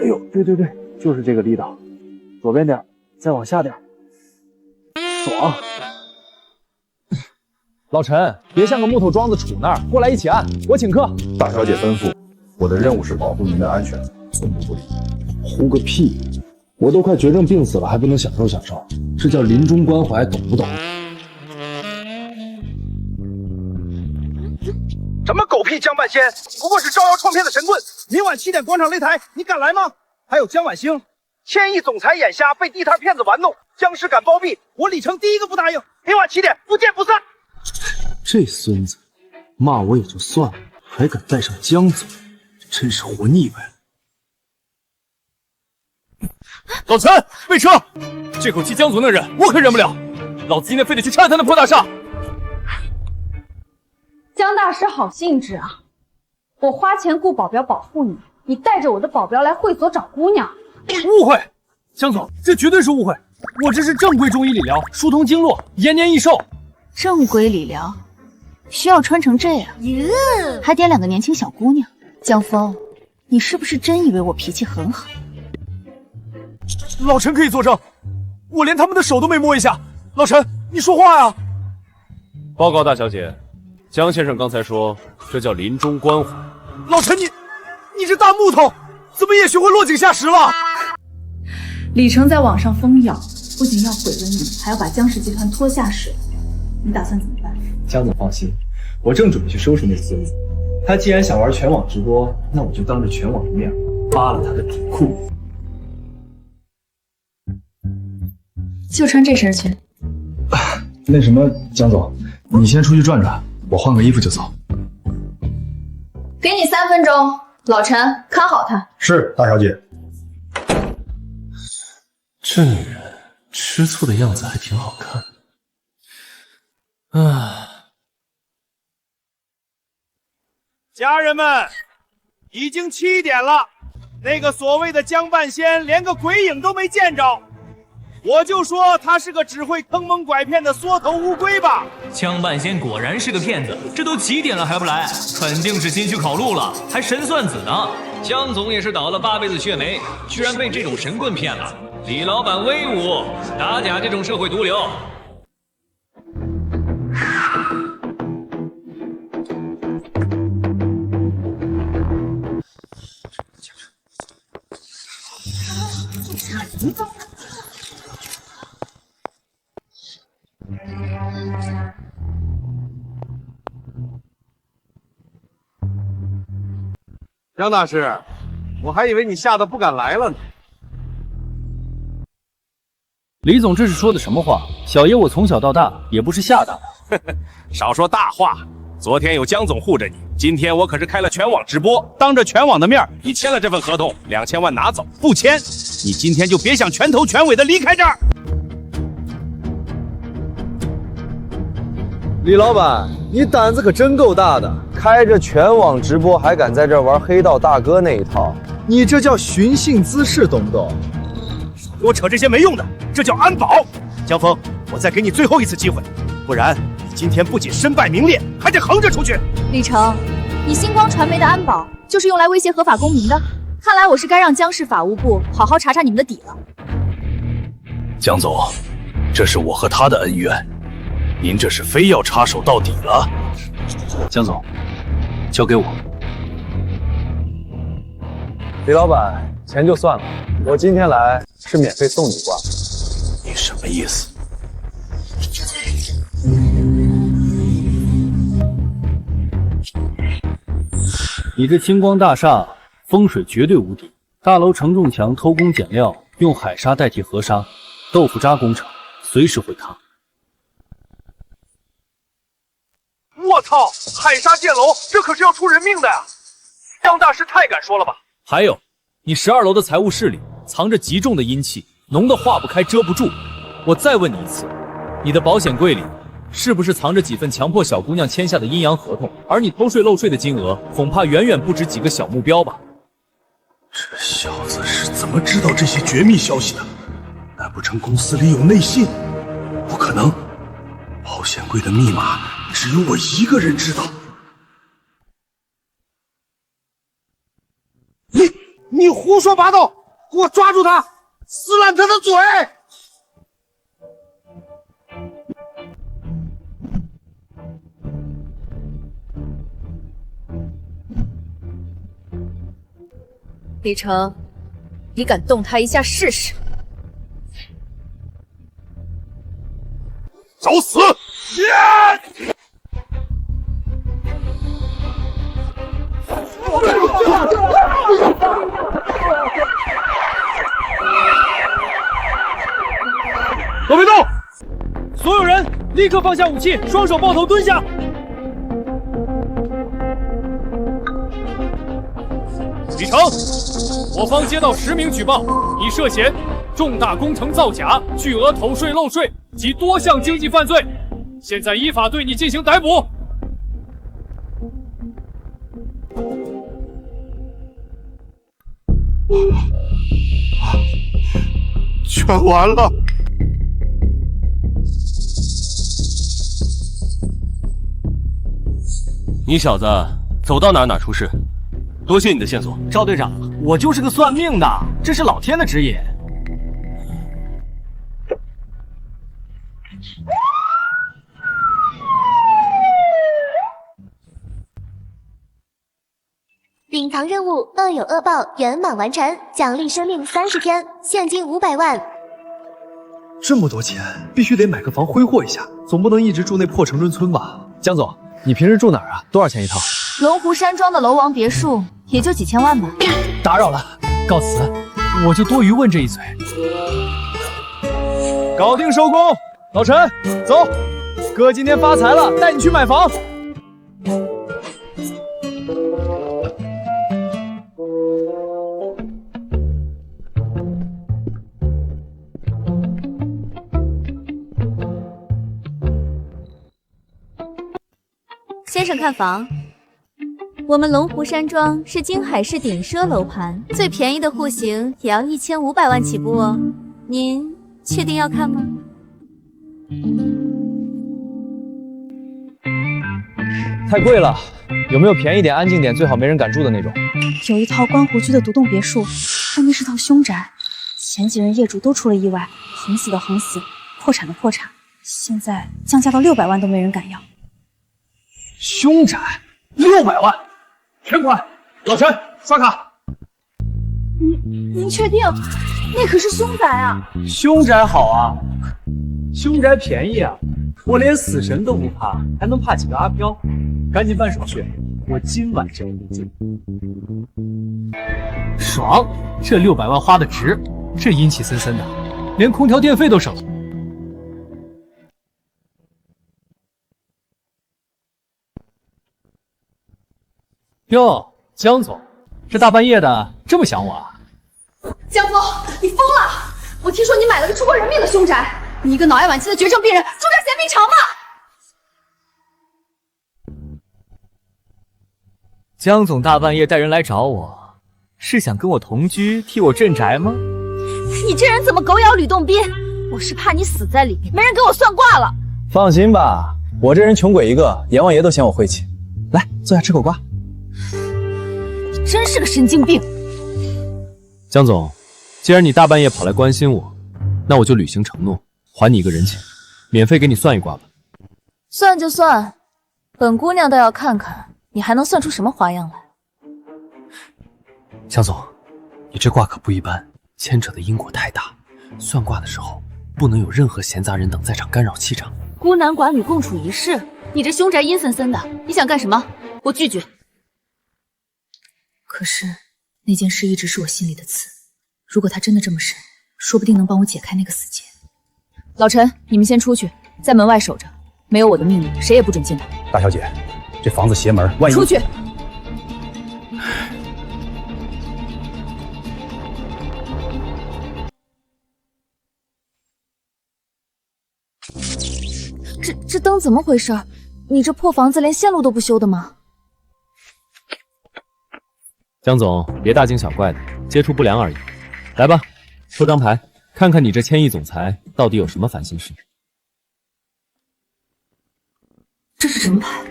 哎呦，对，就是这个力道，左边点，再往下点，爽。老陈，别像个木头桩子杵那儿，过来一起按，我请客。大小姐吩咐，我的任务是保护您的安全，寸步不离。胡个屁！我都快绝症病死了，还不能享受享受，这叫临终关怀，懂不懂？什么狗屁江半仙，不过是招摇撞骗的神棍。明晚7点广场擂台，你敢来吗？还有江晚星，1000亿总裁眼瞎，被地摊骗子玩弄，僵尸敢包庇，我李成第一个不答应。明晚7点，不见不散。这孙子骂我也就算了，还敢带上江总，真是活腻歪了。老陈，备车！这口气江总能忍，我可忍不了。老子今天非得去拆他那破大厦。江大师好兴致啊！我花钱雇保镖保护你，你带着我的保镖来会所找姑娘。误会，江总，这绝对是误会。我这是正规中医理疗，疏通经络，延年益寿。正规理疗需要穿成这样，还点2个年轻小姑娘。江峰，你是不是真以为我脾气很好？老陈可以作证，我连他们的手都没摸一下。老陈，你说话呀！报告大小姐，江先生刚才说这叫临终关怀。老陈，你这大木头怎么也学会落井下石了？李成在网上疯谣，不仅要毁了你，还要把江氏集团拖下水。你打算怎么办？江总放心，我正准备去收拾那孙子。他既然想玩全网直播，那我就当着全网的面扒了他的底裤。就穿这身去。那什么，江总，你先出去转转，我换个衣服就走。给你3分钟，老陈看好他。是，大小姐。这女人吃醋的样子还挺好看。家人们，已经7点了，那个所谓的江半仙连个鬼影都没见着，我就说他是个只会坑蒙拐骗的缩头乌龟吧。江半仙果然是个骗子，这都几点了还不来，肯定是心虚考虑了，还神算子呢。江总也是倒了8辈子血霉，居然被这种神棍骗了。李老板威武，打假这种社会毒瘤。江大师，我还以为你吓得不敢来了呢。李总这是说的什么话？小爷我从小到大也不是吓大的。少说大话，昨天有江总护着你，今天我可是开了全网直播，当着全网的面，你签了这份合同，2000万拿走，不签，你今天就别想全头全尾的离开这儿。李老板，你胆子可真够大的，开着全网直播还敢在这玩黑道大哥那一套，你这叫寻衅滋事，懂不懂？给我扯这些没用的，这叫安保。江峰，我再给你最后一次机会，不然你今天不仅身败名裂，还得横着出去。李成，你星光传媒的安保就是用来威胁合法公民的，看来我是该让江市法务部好好查查你们的底了。江总，这是我和他的恩怨，您这是非要插手到底了。江总，交给我。李老板，钱就算了，我今天来是免费送你卦。你什么意思？你这星光大厦风水绝对无敌，大楼承重墙偷工减料，用海沙代替河沙，豆腐渣工程随时会塌。我操！海沙建楼，这可是要出人命的呀！江大师太敢说了吧？还有，你12楼的财务室里藏着极重的阴气，浓得化不开遮不住。我再问你一次，你的保险柜里是不是藏着几份强迫小姑娘签下的阴阳合同？而你偷税漏税的金额，恐怕远远不止几个小目标吧？这小子是怎么知道这些绝密消息的？难不成公司里有内信？不可能，保险柜的密码只有我一个人知道。你胡说八道！给我抓住他，撕烂他的嘴！李成，你敢动他一下试试？找死！都别动！所有人立刻放下武器，双手抱头蹲下。李成，我方接到10名举报，你涉嫌重大工程造假、巨额偷税漏税及多项经济犯罪，现在依法对你进行逮捕。全完了！你小子走到哪出事，多谢你的线索。赵队长，我就是个算命的，这是老天的指引。隐藏任务恶有恶报圆满完成，奖励生命30天，现金500万。这么多钱，必须得买个房挥霍一下，总不能一直住那破城中村吧？江总，你平时住哪儿啊？多少钱一套？龙湖山庄的楼王别墅也就几千万吧。打扰了，告辞。我就多余问这一嘴。搞定收工，老陈，走，哥今天发财了，带你去买房。先生看房，我们龙湖山庄是京海市顶奢楼盘，最便宜的户型也要1500万起步哦。您确定要看吗？太贵了，有没有便宜点、安静点、最好没人敢住的那种？有一套观湖区的独栋别墅，但那是套凶宅，前几任业主都出了意外，横死的横死，破产的破产，现在降价到600万都没人敢要。凶宅600万，全款！老陈，刷卡。您确定？那可是凶宅啊！凶宅好啊，凶宅便宜啊，我连死神都不怕，还能怕几个阿飘？赶紧办手续，我今晚就入住。爽，这600万花的值，这阴气森森的，连空调电费都省了。哟，江总，这大半夜的这么想我啊？江峰，你疯了！我听说你买了个出过人命的凶宅，你一个脑癌晚期的绝症病人，住这儿嫌命长吗？江总大半夜带人来找我，是想跟我同居，替我镇宅吗？你这人怎么狗咬吕洞宾？我是怕你死在里面，没人给我算卦了。放心吧，我这人穷鬼一个，阎王爷都嫌我晦气。来，坐下吃口瓜。你真是个神经病。江总，既然你大半夜跑来关心我，那我就履行承诺，还你一个人情，免费给你算一卦吧。算就算，本姑娘倒要看看你还能算出什么花样来。江总，你这卦可不一般，牵扯的因果太大，算卦的时候不能有任何闲杂人等在场干扰气场。孤男寡女共处一室，你这凶宅阴森森的，你想干什么？我拒绝。可是那件事一直是我心里的刺，如果它真的这么神，说不定能帮我解开那个死结。老陈，你们先出去，在门外守着，没有我的命令，谁也不准进来。大小姐，这房子邪门，万一出去。这灯怎么回事？你这破房子连线路都不修的吗？江总，别大惊小怪的，接触不良而已。来吧，抽张牌，看看你这千亿总裁到底有什么烦心事。这是什么牌？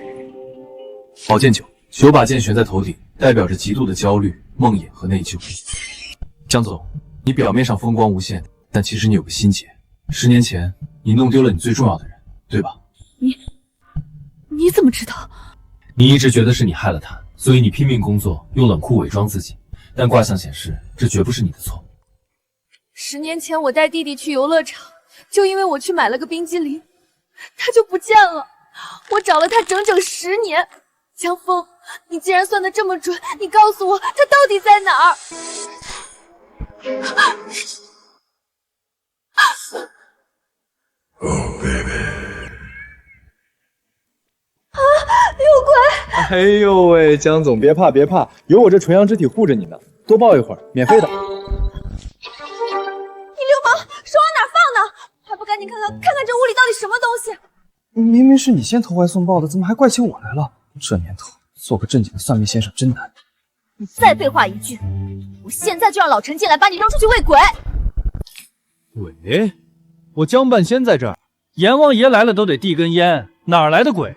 宝剑9，9把剑悬在头顶，代表着极度的焦虑、梦魇和内疚。江总，你表面上风光无限，但其实你有个心结。10年前，你弄丢了你最重要的人，对吧？你怎么知道？你一直觉得是你害了他，所以你拼命工作，用冷酷伪装自己。但卦象显示，这绝不是你的错。10年前我带弟弟去游乐场，就因为我去买了个冰激凌，他就不见了。我找了他整整10年。江峰，你既然算得这么准，你告诉我他到底在哪儿？Oh baby。有鬼！哎呦喂，江总别怕别怕，有我这纯阳之体护着你呢，多抱一会儿，免费的。你流氓，手往哪放呢？还不赶紧看看这屋里到底什么东西？明明是你先投怀送抱的，怎么还怪起我来了？这年头，做个正经的算命先生真难。你再废话一句，我现在就让老陈进来把你扔出去喂鬼！鬼？我江半仙在这儿，阎王爷来了都得递根烟，哪来的鬼？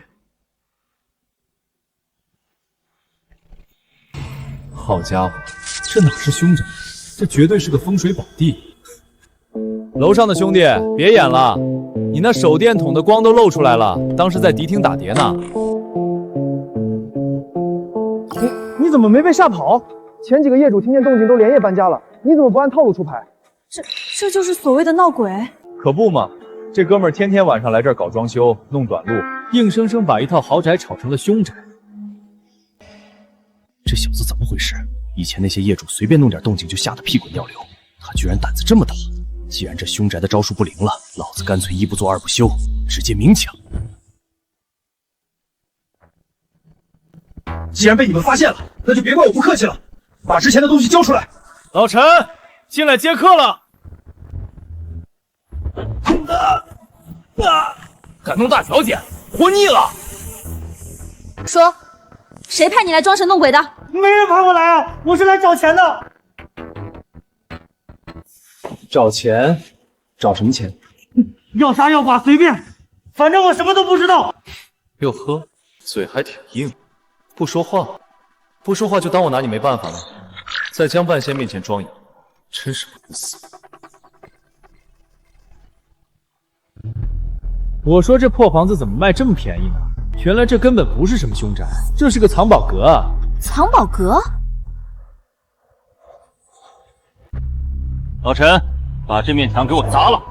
好家伙，这哪是凶宅，这绝对是个风水宝地。楼上的兄弟，别演了，你那手电筒的光都露出来了，当是在迪厅打碟呢。你怎么没被吓跑？前几个业主听见动静都连夜搬家了，你怎么不按套路出牌？这就是所谓的闹鬼？可不嘛，这哥们儿天天晚上来这儿搞装修，弄短路，硬生生把一套豪宅炒成了凶宅。这小子怎么回事？以前那些业主随便弄点动静就吓得屁滚尿流，他居然胆子这么大。既然这凶宅的招数不灵了，老子干脆1不做2不休，直接明抢。既然被你们发现了，那就别怪我不客气了，把之前的东西交出来。老陈，进来接客了。敢弄大小姐，活腻了！说，谁派你来装神弄鬼的？没人派我来啊，我是来找钱的。找钱？找什么钱？要杀要剐随便，反正我什么都不知道。哟呵，嘴还挺硬，不说话，不说话就当我拿你没办法了，在江半仙面前装哑，真是不能死。我说这破房子怎么卖这么便宜呢？原来这根本不是什么凶宅，这是个藏宝阁啊！藏宝阁？老陈，把这面墙给我砸了！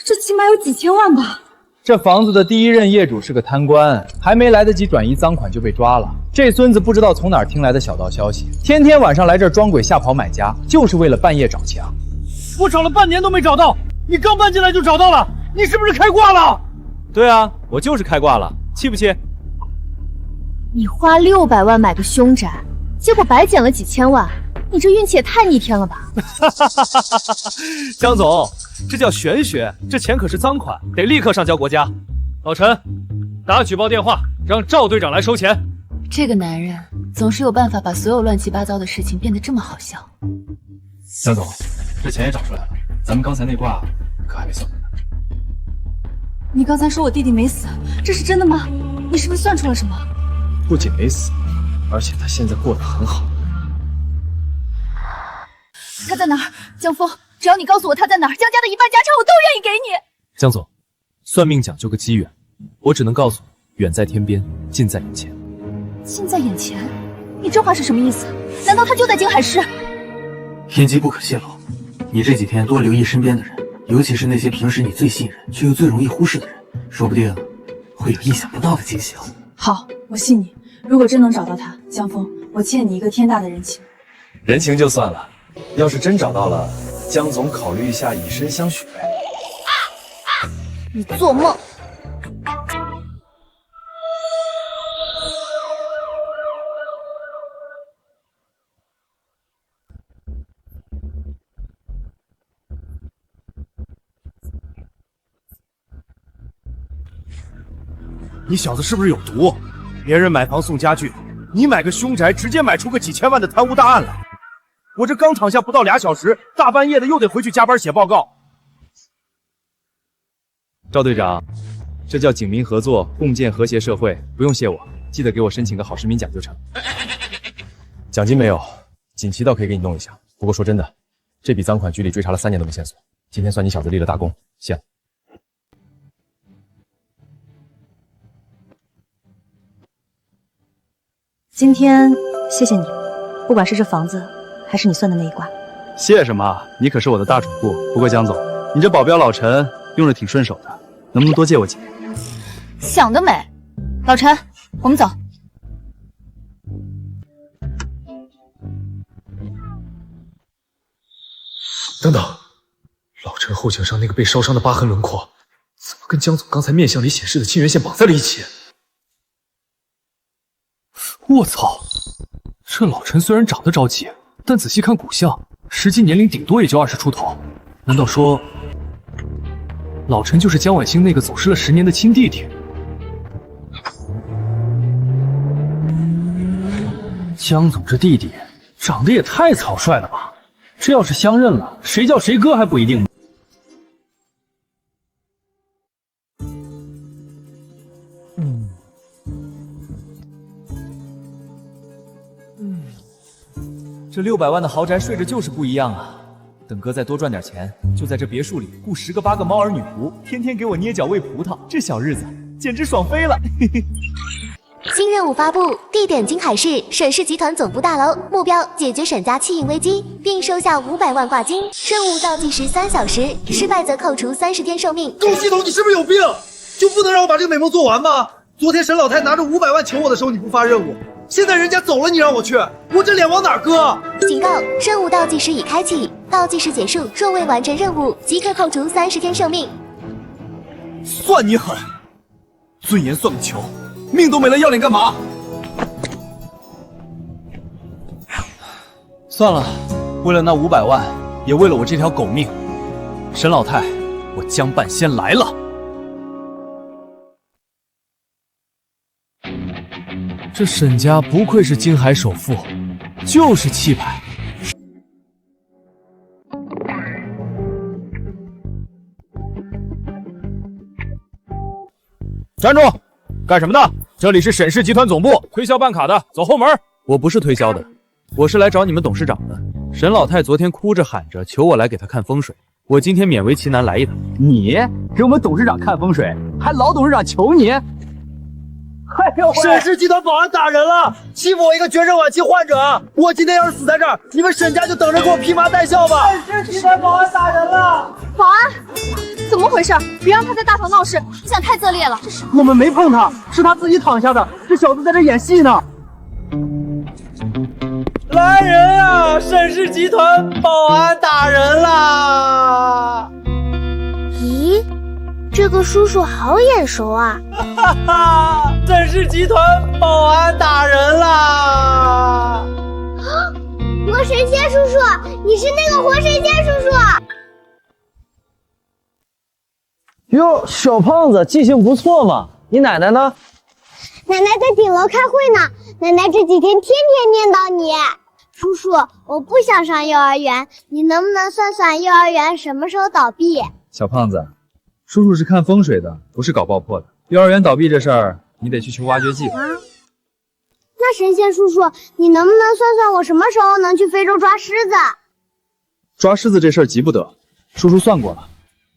这起码有几千万吧？这房子的第一任业主是个贪官，还没来得及转移赃款就被抓了。这孙子不知道从哪儿听来的小道消息，天天晚上来这儿装鬼吓跑买家，就是为了半夜找枪。我找了半年都没找到，你刚搬进来就找到了，你是不是开挂了？对啊，我就是开挂了，气不气？你花600万买个凶宅，结果白捡了几千万，你这运气也太逆天了吧！江总，这叫玄学，这钱可是赃款，得立刻上交国家。老陈，打举报电话，让赵队长来收钱。这个男人总是有办法把所有乱七八糟的事情变得这么好笑。江总，这钱也找出来了，咱们刚才那卦可还没算完呢。你刚才说我弟弟没死，这是真的吗？你是不是算出了什么？不仅没死，而且他现在过得很好。他在哪儿？江峰，只要你告诉我他在哪儿，江家的一半家产我都愿意给你。江总，算命讲究个机缘，我只能告诉你，远在天边，近在眼前。近在眼前？你这话是什么意思？难道他就在京海市？天机不可泄露，你这几天多留意身边的人，尤其是那些平时你最信任却又最容易忽视的人，说不定会有意想不到的惊喜哦。好，我信你。如果真能找到他，江峰，我欠你一个天大的人情。人情就算了，要是真找到了，江总考虑一下以身相许呗。你做梦！你小子是不是有毒？别人买房送家具，你买个凶宅，直接买出个几千万的贪污大案来。我这刚躺下不到2小时，大半夜的又得回去加班写报告。赵队长，这叫警民合作，共建和谐社会，不用谢我，记得给我申请个好市民奖就成。奖金没有，锦旗倒可以给你弄一下。不过说真的，这笔赃款局里追查了3年都没线索，今天算你小子立了大功，谢了。今天谢谢你，不管是这房子，还是你算的那一卦。谢什么？你可是我的大主顾。不过江总，你这保镖老陈用着挺顺手的，能不能多借我几年？想得美！老陈，我们走。等等，老陈后颈上那个被烧伤的疤痕轮廓，怎么跟江总刚才面相里显示的亲缘线绑在了一起？我操！这老陈虽然长得着急，但仔细看骨相，实际年龄顶多也就20出头。难道说，老陈就是江晚星那个走失了10年的亲弟弟？江总这弟弟长得也太草率了吧！这要是相认了，谁叫谁哥还不一定呢。这600万的豪宅睡着就是不一样啊！等哥再多赚点钱，就在这别墅里雇10个8个猫儿女仆，天天给我捏脚喂葡萄，这小日子简直爽飞了！嘿嘿。新任务发布，地点京海市沈氏集团总部大楼，目标解决沈家弃婴危机，并收下500万挂金。任务倒计时3小时，失败则扣除30天寿命。陆系统，你是不是有病？就不能让我把这个美梦做完吗？昨天沈老太拿着500万求我的时候，你不发任务，现在人家走了，你让我去，我这脸往哪搁？警告：任务倒计时已开启，倒计时结束，若未完成任务，即可扣除30天寿命。算你狠，尊严算个球！命都没了，要脸干嘛？算了，为了那500万，也为了我这条狗命，沈老太，我江半仙来了。这沈家不愧是京海首富，就是气派。站住！干什么的？这里是沈氏集团总部，推销办卡的，走后门。我不是推销的，我是来找你们董事长的。沈老太昨天哭着喊着求我来给她看风水，我今天勉为其难来一趟。你给我们董事长看风水，还老董事长求你？哎呦，沈氏集团保安打人了，欺负我一个绝症晚期患者。我今天要是死在这儿，你们沈家就等着给我披麻戴孝吧。沈氏集团保安打人了，保安。怎么回事？别让他在大堂闹事，你想太恶劣了。我们没碰他，是他自己躺下的。这小子在这演戏呢。来人啊！沈氏集团保安打人啦！咦，这个叔叔好眼熟啊！哈哈，沈氏集团保安打人啦！活神仙叔叔，你是那个活神仙叔叔。哟，小胖子记性不错嘛。你奶奶呢？奶奶在顶楼开会呢。奶奶这几天天天念叨你。叔叔，我不想上幼儿园，你能不能算算幼儿园什么时候倒闭？小胖子，叔叔是看风水的，不是搞爆破的。幼儿园倒闭这事儿，你得去求挖掘机。那神仙叔叔，你能不能算算我什么时候能去非洲抓狮子？抓狮子这事儿急不得，叔叔算过了，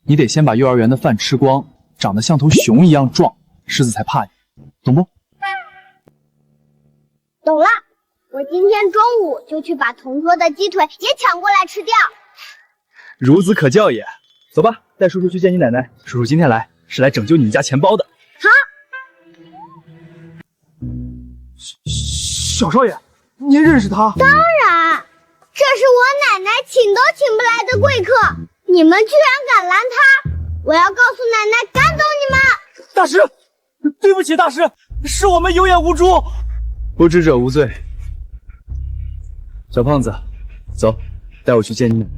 你得先把幼儿园的饭吃光，长得像头熊一样壮，狮子才怕你，懂不？懂了，我今天中午就去把同桌的鸡腿也抢过来吃掉。孺子可教也。走吧，带叔叔去见你奶奶。叔叔今天来是来拯救你们家钱包的。好。小少爷，您认识他？当然，这是我奶奶请都请不来的贵客，你们居然敢拦他！我要告诉奶奶赶走你们！大师，对不起，大师，是我们有眼无珠。不知者无罪。小胖子，走，带我去见你奶奶。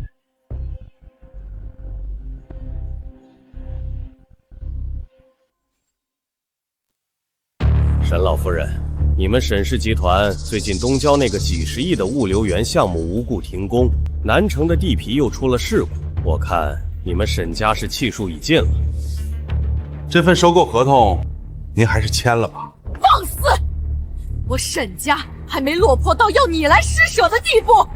沈老夫人，你们沈氏集团最近东郊那个几十亿的物流园项目无故停工，南城的地皮又出了事故，我看你们沈家是气数已尽了。这份收购合同，您还是签了吧。放肆！我沈家还没落魄到要你来施舍的地步。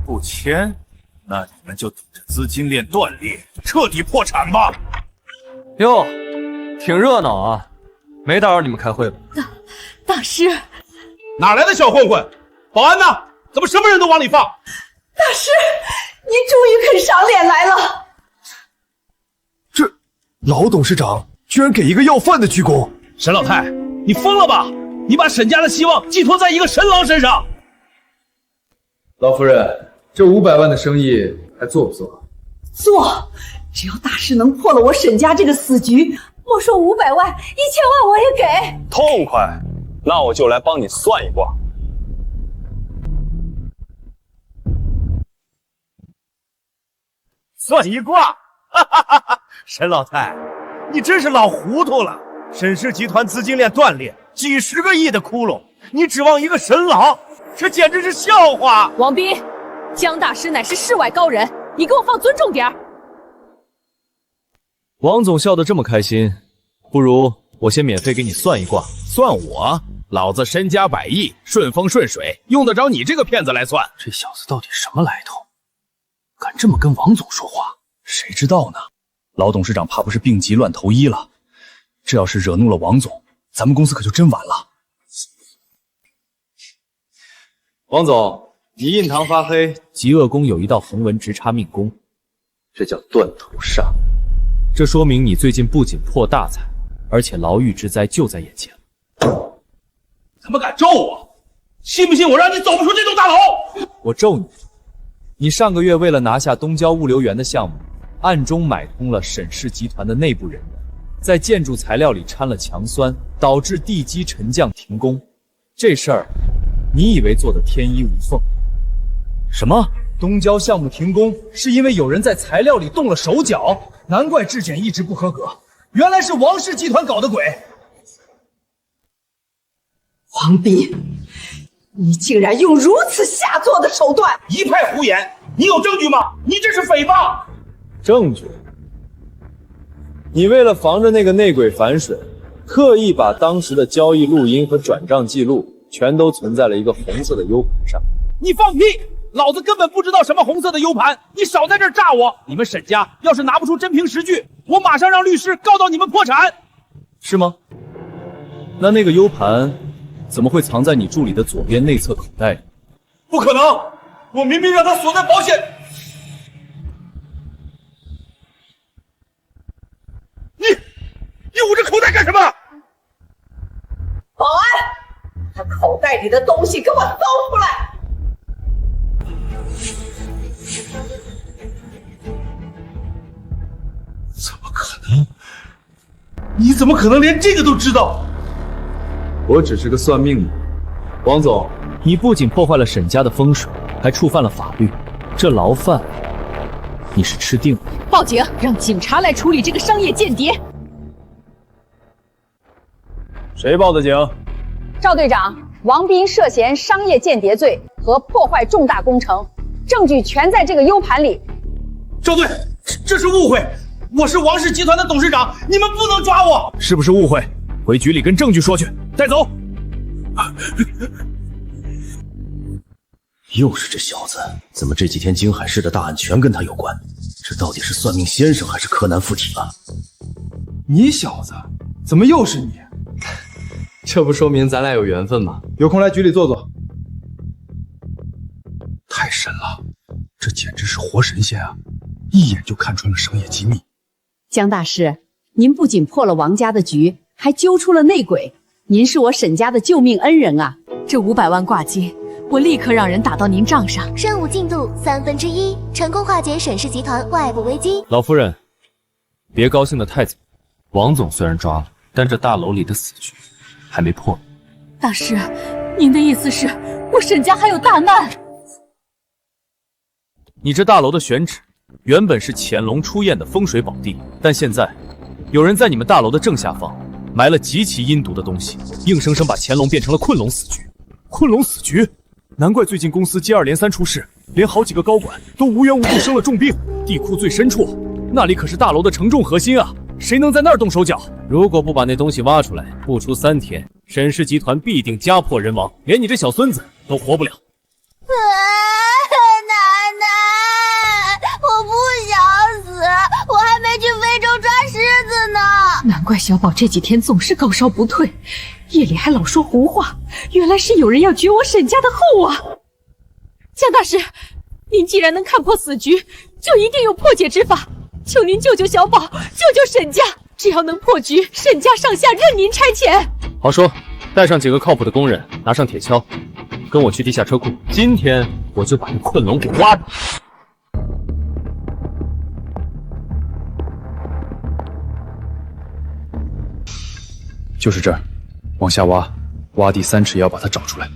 不签，那你们就等着资金链断裂，彻底破产吧。哟，挺热闹啊，没打扰你们开会吧？大师，哪来的小混混？保安呢？怎么什么人都往里放？大师，您终于肯赏脸来了。这老董事长居然给一个要饭的鞠躬！沈老太，你疯了吧？你把沈家的希望寄托在一个神郎身上。老夫人，这500万的生意还做不做？做，只要大师能破了我沈家这个死局，没收500万、1000万我也给。痛快，那我就来帮你算一卦。算一卦，哈哈哈哈！沈老太，你真是老糊涂了。沈氏集团资金链断裂，几十个亿的窟窿，你指望一个神郎，这简直是笑话！王斌，江大师乃是世外高人，你给我放尊重点儿。王总笑得这么开心，不如我先免费给你算一卦。算我？老子身家100亿，顺风顺水，用得着你这个骗子来算？这小子到底什么来头？敢这么跟王总说话？谁知道呢？老董事长怕不是病急乱投医了？这要是惹怒了王总，咱们公司可就真完了。王总，你印堂发黑，极恶宫有一道横纹直插命宫，这叫断头煞。这说明你最近不仅破大财，而且牢狱之灾就在眼前。他们敢咒我，信不信我让你走不出这栋大楼？我咒你！你上个月为了拿下东郊物流园的项目，暗中买通了沈氏集团的内部人员，在建筑材料里掺了强酸，导致地基沉降停工。这事儿，你以为做的天衣无缝？什么？东郊项目停工是因为有人在材料里动了手脚？难怪质检一直不合格，原来是王氏集团搞的鬼！王斌，你竟然用如此下作的手段！一派胡言！你有证据吗？你这是诽谤！证据？你为了防着那个内鬼反水，特意把当时的交易录音和转账记录全都存在了一个红色的 U 盘上。你放屁！老子根本不知道什么红色的 U 盘，你少在这儿炸我！你们沈家要是拿不出真凭实据，我马上让律师告到你们破产。是吗？那个 U 盘怎么会藏在你助理的左边内侧口袋里？不可能！我明明让他锁在保险。袋里的东西给我搜出来！怎么可能？你怎么可能连这个都知道？我只是个算命的。王总，你不仅破坏了沈家的风水，还触犯了法律，这牢饭你是吃定了。报警，让警察来处理这个商业间谍。谁报的警？赵队长，王斌涉嫌商业间谍罪和破坏重大工程，证据全在这个 U 盘里。赵队，这是误会，我是王氏集团的董事长，你们不能抓我。是不是误会？回局里跟证据说去，带走。又是这小子，怎么这几天京海市的大案全跟他有关？这到底是算命先生还是柯南附体了？你小子，怎么又是你？这不说明咱俩有缘分吗？有空来局里坐坐。太神了，这简直是活神仙啊！一眼就看穿了商业机密。江大师，您不仅破了王家的局，还揪出了内鬼，您是我沈家的救命恩人啊！这500万挂金，我立刻让人打到您账上。任务进度1/3，成功化解沈氏集团外部危机。老夫人，别高兴得太早。王总虽然抓了，但这大楼里的死局还没破。大师，您的意思是我沈家还有大难？你这大楼的选址原本是潜龙出堰的风水宝地，但现在有人在你们大楼的正下方埋了极其阴毒的东西，硬生生把乾隆变成了困龙死局。困龙死局，难怪最近公司接二连三出事，连好几个高管都无缘无故生了重病。地库最深处，那里可是大楼的承重核心啊，谁能在那儿动手脚？如果不把那东西挖出来，不出3天，沈氏集团必定家破人亡，连你这小孙子都活不了。奶奶，我不想死，我还没去非洲抓狮子呢。难怪小宝这几天总是高烧不退，夜里还老说胡话，原来是有人要绝我沈家的后啊！江大师，您既然能看破死局，就一定有破解之法，求您救救小宝，救救沈家！只要能破局，沈家上下任您差遣。好说，带上几个靠谱的工人，拿上铁锹，跟我去地下车库。今天我就把这困龙给挖出来。就是这儿，往下挖，挖地3尺也要把它找出来。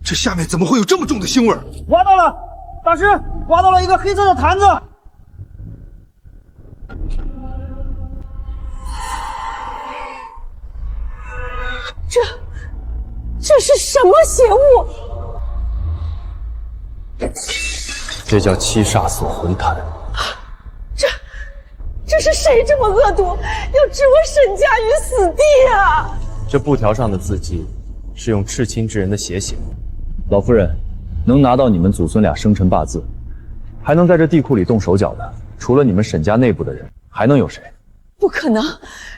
这下面怎么会有这么重的腥味儿？挖到了，大师，挖到了一个黑色的坛子。这是什么邪物？这叫七煞锁魂坛。这是谁这么恶毒，要置我沈家于死地啊！这布条上的字迹是用赤亲之人的血写的。老夫人，能拿到你们祖孙俩生辰八字，还能在这地库里动手脚的，除了你们沈家内部的人，还能有谁？不可能，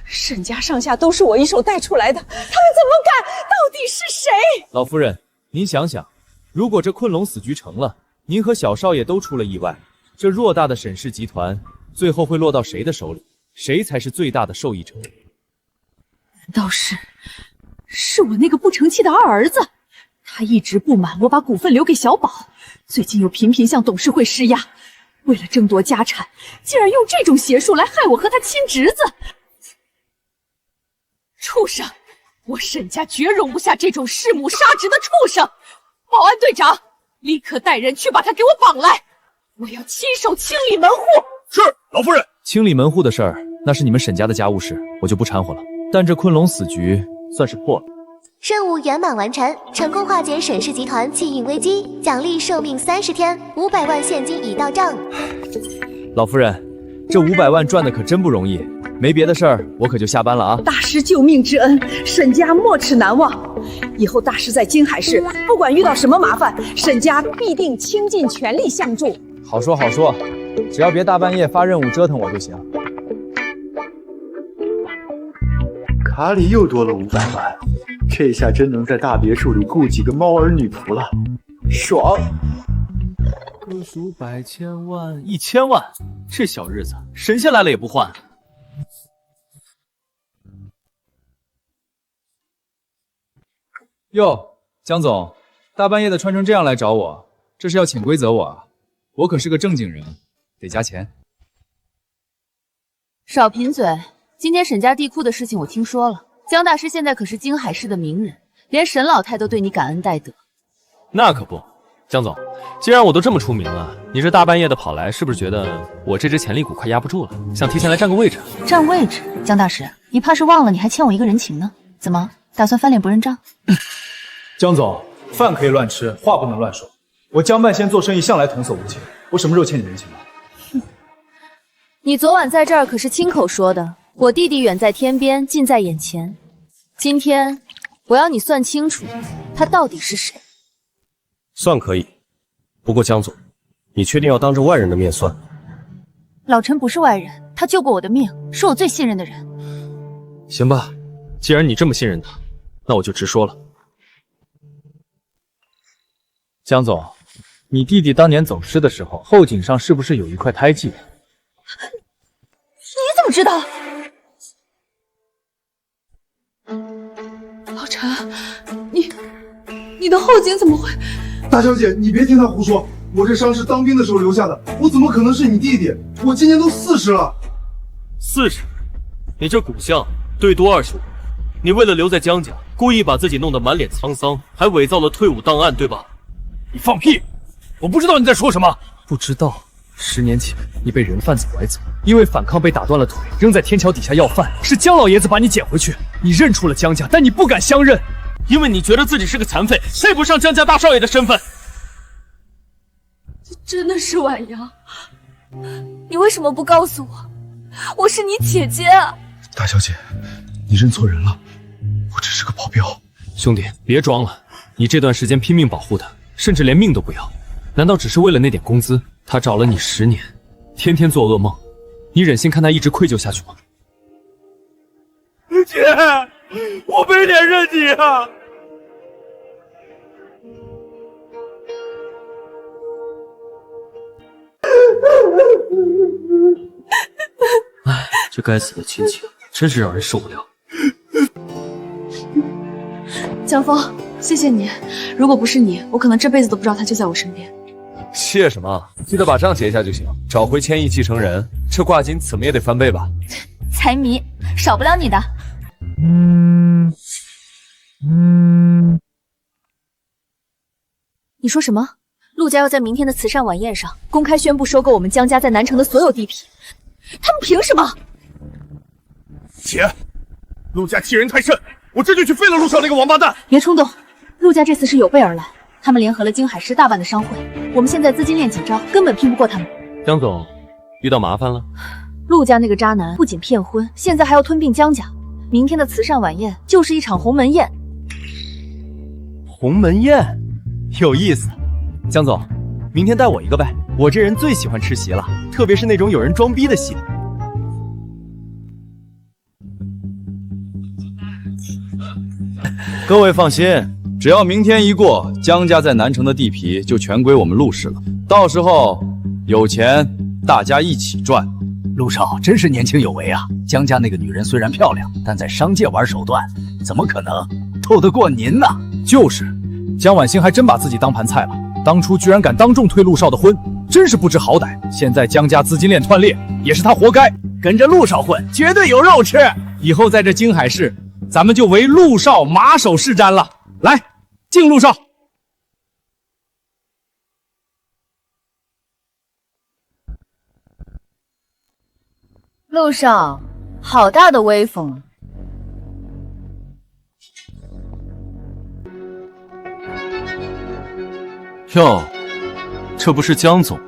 沈家上下都是我一手带出来的，他们怎么敢？到底是谁？老夫人，您想想，如果这困龙死局成了，您和小少爷都出了意外，这偌大的沈氏集团最后会落到谁的手里？谁才是最大的受益者？难道是我那个不成器的二儿子？他一直不满我把股份留给小宝，最近又频频向董事会施压，为了争夺家产，竟然用这种邪术来害我和他亲侄子。畜生！我沈家绝容不下这种弑母杀侄的畜生！保安队长，立刻带人去把他给我绑来，我要亲手清理门户。是，老夫人。清理门户的事儿，那是你们沈家的家务事，我就不掺和了。但这困龙死局算是破了。任务圆满完成，成功化解沈氏集团气运危机，奖励寿命30天，500万现金已到账。老夫人，这500万赚的可真不容易，没别的事儿，我可就下班了啊。大师救命之恩，沈家没齿难忘。以后大师在京海市，不管遇到什么麻烦，沈家必定倾尽全力相助。好说好说，只要别大半夜发任务折腾我就行。卡里又多了500万，这下真能在大别墅里雇几个猫儿女仆了，爽！个数百千万1000万，这小日子神仙来了也不换。哟，江总，大半夜的穿成这样来找我，这是要潜规则我啊？我可是个正经人，得加钱。少贫嘴，今天沈家地库的事情我听说了，江大师现在可是京海市的名人，连沈老太都对你感恩戴德。那可不，江总，既然我都这么出名了，你这大半夜的跑来，是不是觉得我这只潜力股快压不住了，想提前来占个位置？占位置？江大师，你怕是忘了你还欠我一个人情呢？怎么打算翻脸不认账？江总，饭可以乱吃，话不能乱说。我江半仙做生意向来童叟无欺，我什么时候欠你人情了？你昨晚在这儿可是亲口说的，我弟弟远在天边，近在眼前。今天我要你算清楚，他到底是谁。算可以，不过江总，你确定要当着外人的面算？老陈不是外人，他救过我的命，是我最信任的人。行吧，既然你这么信任他，那我就直说了。江总，你弟弟当年走失的时候，后颈上是不是有一块胎记？你怎么知道？老陈，你的后颈怎么会？大小姐，你别听他胡说，我这伤是当兵的时候留下的，我怎么可能是你弟弟？我今年都40了。40？你这骨相对多25，你为了留在江家，故意把自己弄得满脸沧桑，还伪造了退伍档案，对吧？你放屁！我不知道你在说什么。不知道，10年前你被人贩子拐走，因为反抗被打断了腿，扔在天桥底下要饭，是江老爷子把你捡回去。你认出了江家，但你不敢相认，因为你觉得自己是个残废，配不上江家大少爷的身份。这真的是婉阳？你为什么不告诉我？我是你姐姐啊！大小姐，你认错人了，我只是个保镖。兄弟，别装了，你这段时间拼命保护他，甚至连命都不要，难道只是为了那点工资？他找了你10年，天天做噩梦，你忍心看他一直愧疚下去吗？姐，我没脸认你啊！唉，这该死的亲情真是让人受不了。江峰，谢谢你，如果不是你，我可能这辈子都不知道他就在我身边。谢什么？记得把账结一下就行。找回千亿继承人，这挂金怎么也得翻倍吧？财迷，少不了你的。你说什么？陆家要在明天的慈善晚宴上公开宣布收购我们江家在南城的所有地皮，他们凭什么？姐，陆家欺人太甚，我这就去废了陆少那个王八蛋！别冲动，陆家这次是有备而来，他们联合了京海市大半的商会，我们现在资金链紧张，根本拼不过他们。江总，遇到麻烦了。陆家那个渣男不仅骗婚，现在还要吞并江家。明天的慈善晚宴就是一场鸿门宴。鸿门宴，有意思。江总，明天带我一个呗，我这人最喜欢吃席了，特别是那种有人装逼的席。各位放心，只要明天一过，江家在南城的地皮就全归我们陆氏了。到时候有钱大家一起赚。陆少真是年轻有为啊！江家那个女人虽然漂亮，但在商界玩手段，怎么可能斗得过您呢？就是，江婉欣还真把自己当盘菜了，当初居然敢当众推陆少的婚，真是不知好歹。现在江家资金链断裂，也是他活该。跟着陆少混，绝对有肉吃。以后在这京海市，咱们就为陆少马首是瞻了。来，敬陆少。陆少，好大的威风啊！哟，这不是江总吗？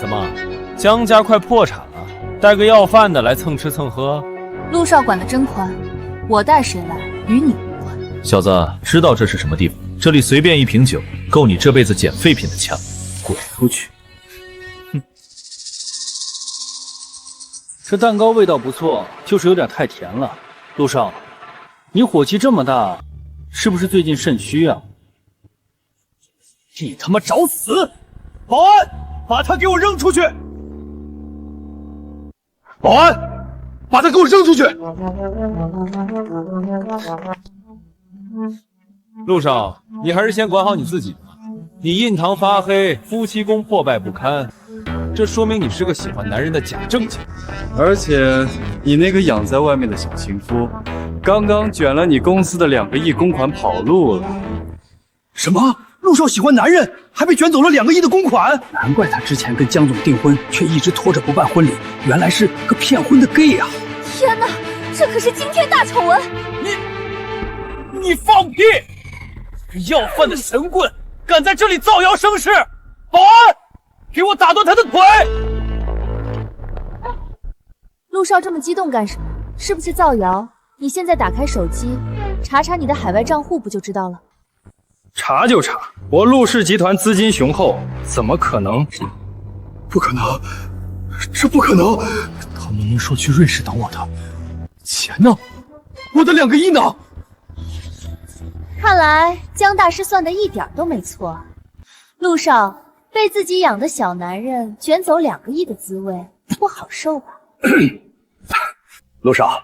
怎么，江家快破产了，带个要饭的来蹭吃蹭喝？陆少管得真宽，我带谁来与你无关。小子，知道这是什么地方？这里随便一瓶酒，够你这辈子捡废品的钱。滚出去！这蛋糕味道不错，就是有点太甜了。陆少，你火气这么大，是不是最近肾虚啊？你他妈找死！保安，把他给我扔出去！保安，把他给我扔出去！陆少，你还是先管好你自己吧。你印堂发黑，夫妻宫破败不堪，这说明你是个喜欢男人的假正经。而且你那个养在外面的小情夫，刚刚卷了你公司的2个亿公款跑路了。什么？陆少喜欢男人，还被卷走了2个亿的公款？难怪他之前跟江总订婚，却一直拖着不办婚礼，原来是个骗婚的 gay 啊！天哪，这可是惊天大丑闻！你放屁！要饭的神棍，敢在这里造谣生事！保安，给我打断他的腿！陆少这么激动干什么？是不是造谣？你现在打开手机，查查你的海外账户不就知道了？查就查，我陆氏集团资金雄厚，怎么可能？不可能，这不可能！他明明说去瑞士等我的，钱呢？我的2个亿呢？看来江大师算的一点都没错。陆少被自己养的小男人卷走2个亿的滋味，不好受吧？陆少，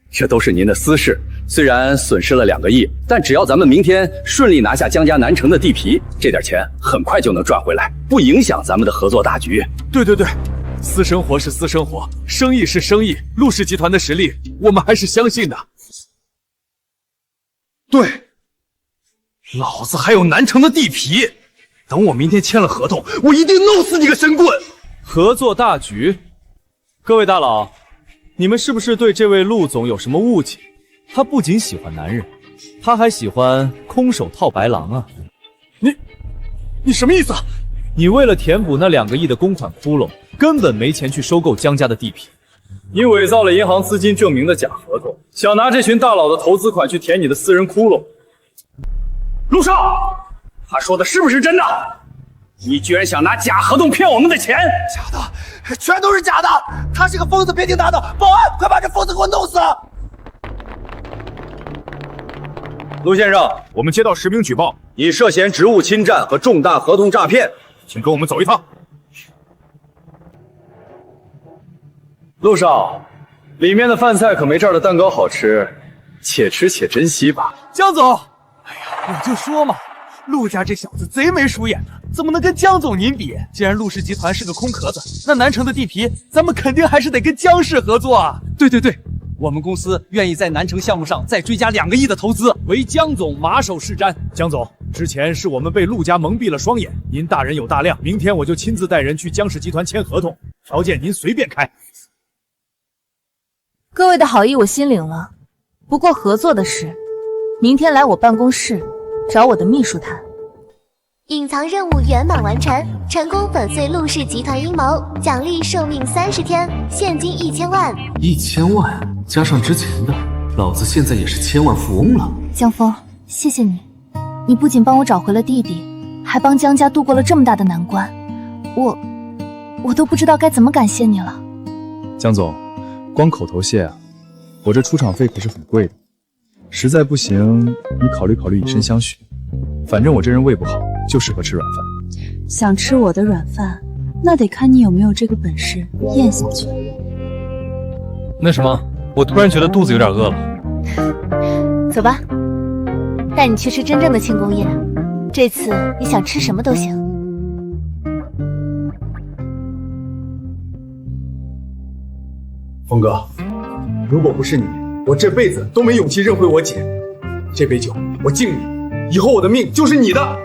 这都是您的私事。虽然损失了2个亿，但只要咱们明天顺利拿下江家南城的地皮，这点钱很快就能赚回来，不影响咱们的合作大局。对，私生活是私生活，生意是生意，陆氏集团的实力我们还是相信的。对，老子还有南城的地皮，等我明天签了合同，我一定弄死你个神棍！合作大局，各位大佬，你们是不是对这位陆总有什么误解？他不仅喜欢男人，他还喜欢空手套白狼啊！你什么意思啊？你为了填补那2个亿的公款窟窿，根本没钱去收购江家的地皮。你伪造了银行资金证明的假合同，想拿这群大佬的投资款去填你的私人窟窿。陆少，他说的是不是真的？你居然想拿假合同骗我们的钱？假的，全都是假的！他是个疯子，别听他的！保安，快把这疯子给我弄死！陆先生，我们接到实名举报，你涉嫌职务侵占和重大合同诈骗，请跟我们走一趟。陆少，里面的饭菜可没这儿的蛋糕好吃，且吃且珍惜吧。江总，哎呀，我就说嘛，陆家这小子贼眉鼠眼的，怎么能跟江总您比？既然陆氏集团是个空壳子，那南城的地皮，咱们肯定还是得跟江氏合作啊！对，我们公司愿意在南城项目上再追加2个亿的投资，唯江总马首是瞻。江总，之前是我们被陆家蒙蔽了双眼，您大人有大量，明天我就亲自带人去江氏集团签合同，条件您随便开。各位的好意我心领了，不过合作的事，明天来我办公室找我的秘书谈。隐藏任务圆满完成，成功粉碎陆氏集团阴谋，奖励寿命30天，现金1000万。1000万加上之前的，老子现在也是千万富翁了。江峰，谢谢你，你不仅帮我找回了弟弟，还帮江家度过了这么大的难关，我都不知道该怎么感谢你了。江总，光口头谢啊，我这出场费可是很贵的，实在不行，你考虑考虑以身相许。反正我这人胃不好，就适合吃软饭。想吃我的软饭，那得看你有没有这个本事咽下去。那什么，我突然觉得肚子有点饿了。走吧，带你去吃真正的庆功宴。这次你想吃什么都行。峰哥，如果不是你，我这辈子都没勇气认回我姐。这杯酒我敬你，以后我的命就是你的。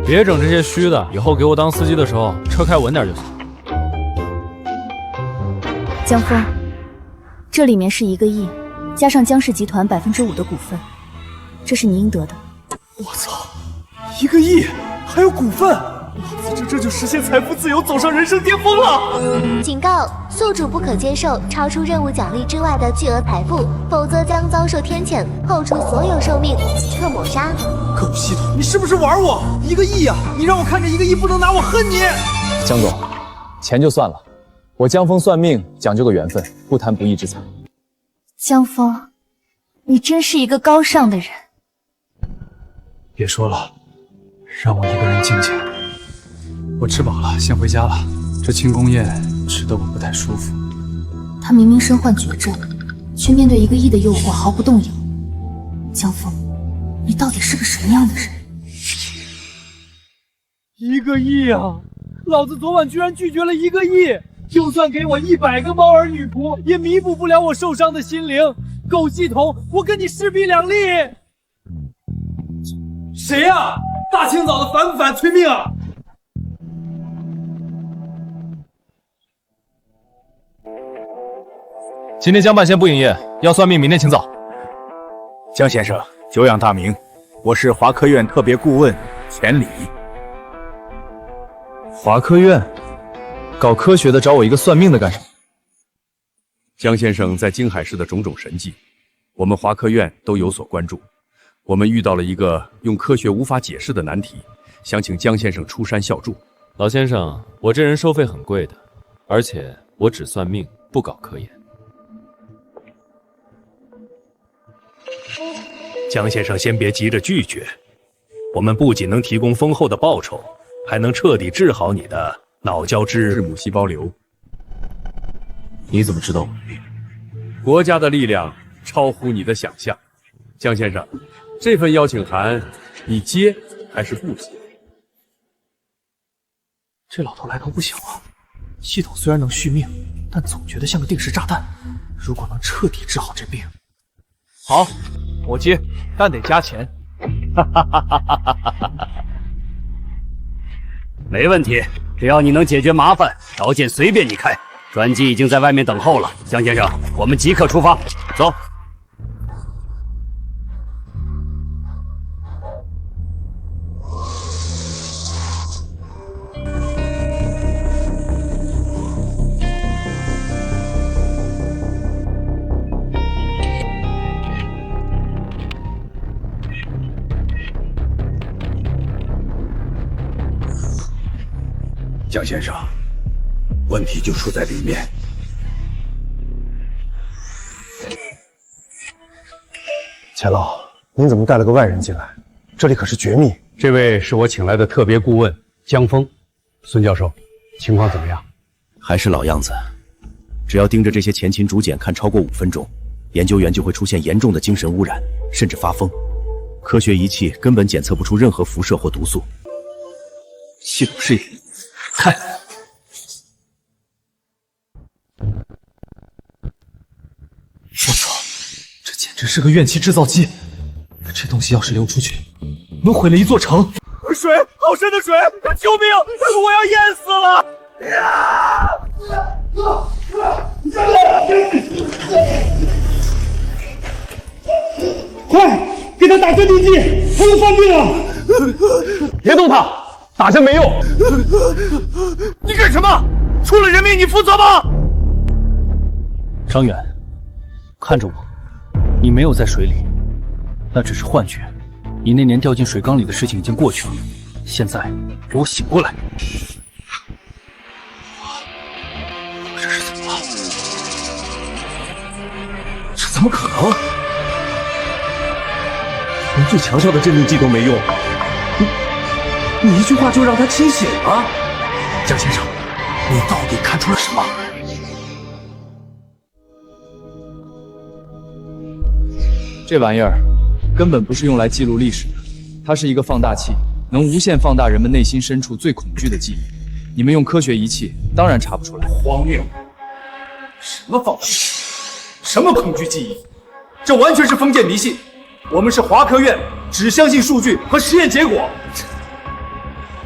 别整这些虚的，以后给我当司机的时候车开稳点就行。江峰，这里面是1个亿，加上江氏集团5%的股份，这是你应得的。我操，1个亿还有股份，老子这就实现财富自由，走上人生巅峰了！警告：宿主不可接受超出任务奖励之外的巨额财富，否则将遭受天谴，扣除所有寿命，即刻抹杀。狗系统，你是不是玩我？1个亿啊！你让我看着1个亿不能拿我恨你！江总，钱就算了，我江峰算命讲究个缘分，不谈不义之财。江峰，你真是一个高尚的人。别说了，让我一个人静静。我吃饱了，先回家了。这庆功宴吃得我不太舒服。他明明身患绝症，却面对1个亿的诱惑毫不动摇。江峰，你到底是个什么样的人？1个亿啊！老子昨晚居然拒绝了1个亿，就算给我100个猫儿女仆，也弥补不了我受伤的心灵。狗系统，我跟你势比两立。谁呀？大清早的烦不烦？催命啊！今天江办先不营业，要算命，明天请早。江先生，久仰大名，我是华科院特别顾问钱理。华科院搞科学的找我一个算命的干什么？江先生在京海市的种种神迹，我们华科院都有所关注。我们遇到了一个用科学无法解释的难题，想请江先生出山效助。老先生，我这人收费很贵的，而且我只算命，不搞科研。江先生，先别急着拒绝，我们不仅能提供丰厚的报酬，还能彻底治好你的脑胶质母细胞瘤。你怎么知道我的病？国家的力量超乎你的想象。江先生，这份邀请函你接还是不接？这老头来头不小啊！系统虽然能续命，但总觉得像个定时炸弹。如果能彻底治好这病，好，我接，但得加钱。没问题，只要你能解决麻烦，条件随便你开。专机已经在外面等候了，江先生，我们即刻出发，走。江先生，问题就出在里面。钱老，您怎么带了个外人进来？这里可是绝密。这位是我请来的特别顾问江峰，孙教授，情况怎么样？还是老样子，只要盯着这些前秦竹简看超过5分钟，研究员就会出现严重的精神污染，甚至发疯。科学仪器根本检测不出任何辐射或毒素。系统试验，看。我操，这简直是个怨气制造机！这东西要是流出去，能毁了一座城。水，好深的水！救命！我要淹死了！快，给他打镇定剂，他要犯病了！别动他，打针没用。你干什么？出了人命，你负责吗？张远，看着我，你没有在水里，那只是幻觉。你那年掉进水缸里的事情已经过去了，现在给我醒过来！这是怎么了？这怎么可能？连最强效的镇定剂都没用，你一句话就让他清醒了？江先生，你到底看出了什么？这玩意儿根本不是用来记录历史的，它是一个放大器，能无限放大人们内心深处最恐惧的记忆。你们用科学仪器，当然查不出来。荒谬！什么放大器？什么恐惧记忆？这完全是封建迷信。我们是华科院，只相信数据和实验结果。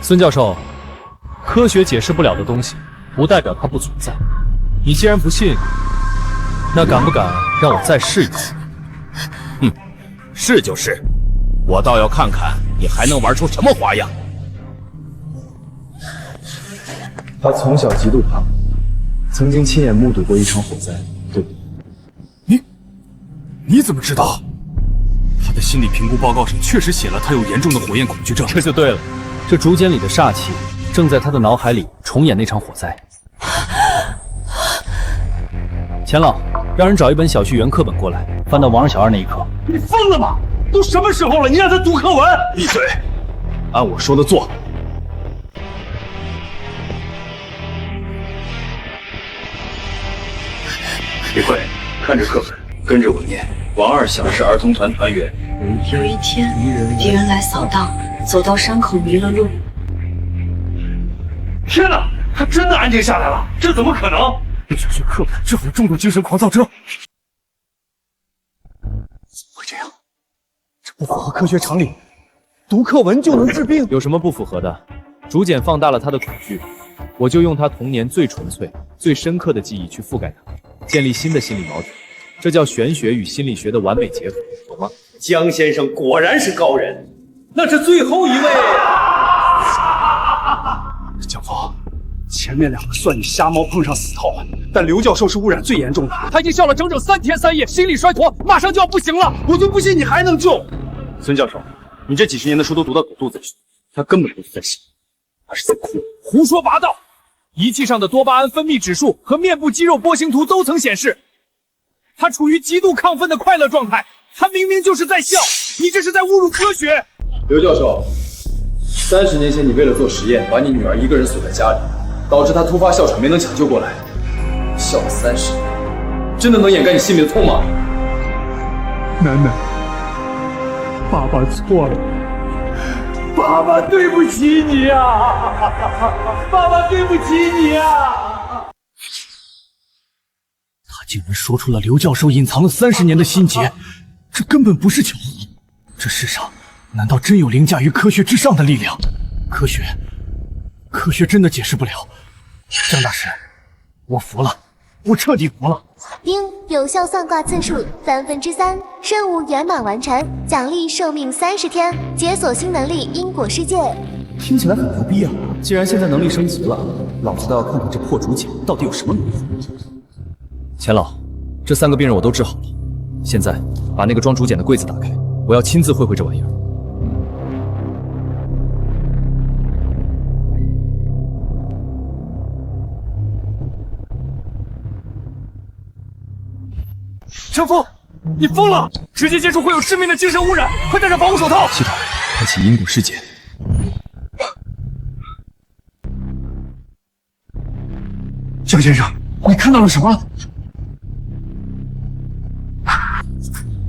孙教授，科学解释不了的东西，不代表它不存在。你既然不信，那敢不敢让我再试一次？是就是，我倒要看看你还能玩出什么花样。他从小极度怕，曾经亲眼目睹过一场火灾，对不对？你怎么知道？他的心理评估报告上确实写了他有严重的火焰恐惧症。这就对了，这竹简里的煞气正在他的脑海里重演那场火灾。钱老，让人找一本小序原课本过来，翻到王二小二那一课。你疯了吗？都什么时候了，你让他读课文？闭嘴，按我说的做。别快，看着课本，跟着我念。王二小是儿童团团员。有一天，敌人来扫荡，走到山口迷了路。天哪，他真的安静下来了？这怎么可能？小学课本治好重度精神狂躁症？怎么会这样？这不符合科学常理。读课文就能治病？有什么不符合的？逐渐放大了他的恐惧，我就用他童年最纯粹、最深刻的记忆去覆盖他，建立新的心理锚点。这叫玄学与心理学的完美结合，懂吗？江先生果然是高人，那是最后一位。江峰，前面两个算你瞎猫碰上死套了，但刘教授是污染最严重的，他已经笑了整整3天3夜，心力衰脱，马上就要不行了，我就不信你还能救。孙教授，你这几10年的书都读到狗肚子里去，他根本不是在笑，他是在哭。胡说八道！仪器上的多巴胺分泌指数和面部肌肉波形图都曾显示，他处于极度亢奋的快乐状态，他明明就是在笑，你这是在侮辱科学。刘教授，30年前你为了做实验，把你女儿一个人锁在家里，导致她突发哮喘没能抢救过来，笑了30年，真的能掩盖你心里的痛吗？楠楠，爸爸错了，爸爸对不起你啊，爸爸对不起你啊！他竟然说出了刘教授隐藏了30年的心结，这根本不是巧合。这世上难道真有凌驾于科学之上的力量？科学真的解释不了。江大师，我服了，我彻底服了。丁有效算卦次数3/3，任务圆满完成，奖励寿命30天，解锁新能力因果世界。听起来很牛逼啊！既然现在能力升级了，老子倒要看看这破竹简到底有什么用。钱老，这3个病人我都治好了，现在把那个装竹简的柜子打开，我要亲自会会这玩意儿。程峰，你疯了！直接接触会有致命的精神污染，快戴上防护手套。系统开启因果世界。江先生，你看到了什么？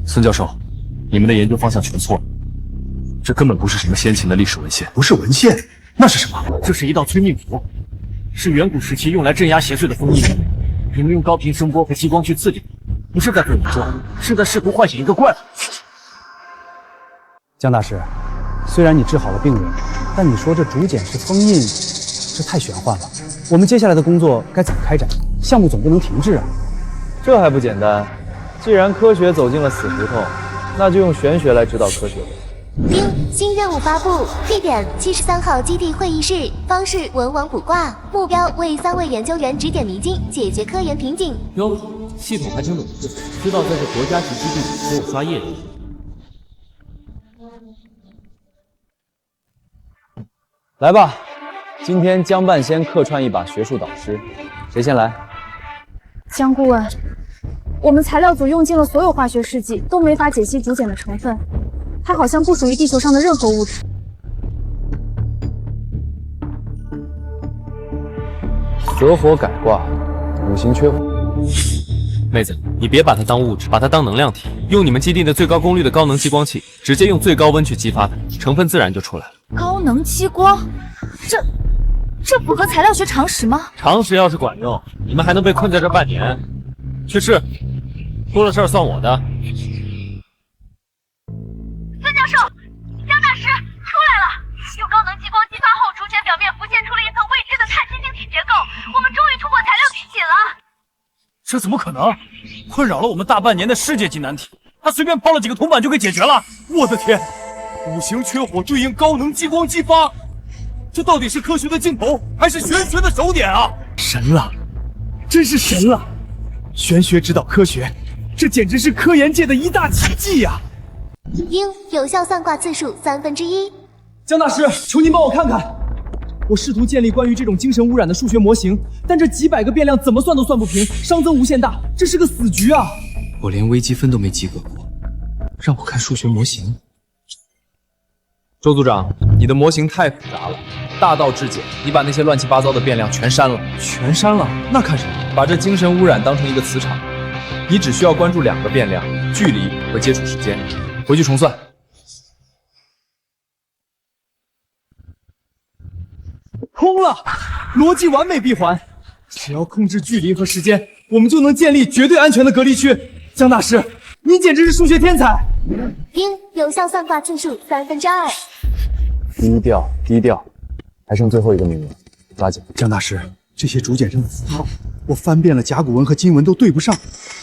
孙教授，你们的研究方向全错了，这根本不是什么先秦的历史文献，不是文献，那是什么？这是一道催命符，是远古时期用来镇压邪祟的封印。你们用高频声波和激光去刺激，不是在对我做，是在试图唤醒一个怪物。江大师，虽然你治好了病人，但你说这竹简是封印，这太玄幻了。我们接下来的工作该怎么开展？项目总不能停滞啊！这还不简单？既然科学走进了死胡同，那就用玄学来指导科学呗。丁新任务发布，地点73号基地会议室，方式文王卜卦，目标为3位研究员指点迷津，解决科研瓶颈。哟，系统还挺懂事，知道这是国家级基地给我刷业绩。来吧，今天江半仙客串一把学术导师，谁先来？江顾问，我们材料组用尽了所有化学试剂，都没法解析竹简的成分，它好像不属于地球上的任何物质。蛇火改卦，5行缺火。妹子，你别把它当物质，把它当能量体，用你们基地的最高功率的高能激光器，直接用最高温去激发它，成分自然就出来了。高能激光，这符合材料学常识吗？常识要是管用，你们还能被困在这半年？去试，出了事儿算我的。孙教授，江大师出来了！用高能激光激发后，竹简表面浮现出了一层未知的碳晶晶体结构，我们终于突破材料瓶颈了。这怎么可能？困扰了我们大半年的世界级难题，他随便抛了几个铜板就给解决了。我的天！5行缺火对应高能激光激发，这到底是科学的尽头，还是玄学的手点啊？神了，真是神了！玄学指导科学，这简直是科研界的一大奇迹呀！丁有效算卦次数1/3。江大师，求您帮我看看，我试图建立关于这种精神污染的数学模型，但这几百个变量怎么算都算不平，熵增无限大，这是个死局啊！我连微积分都没及格过，让我看数学模型。周组长，你的模型太复杂了，大道至简，你把那些乱七八糟的变量全删了。全删了？那看什么？把这精神污染当成一个磁场，你只需要关注2个变量：距离和接触时间。回去重算。通了，逻辑完美闭环。只要控制距离和时间，我们就能建立绝对安全的隔离区。江大师，你简直是数学天才！丁，有效算卦次数2/3。低调，低调，还剩最后一个名额，抓紧！江大师，这些竹简上的符号，我翻遍了甲骨文和金文都对不上，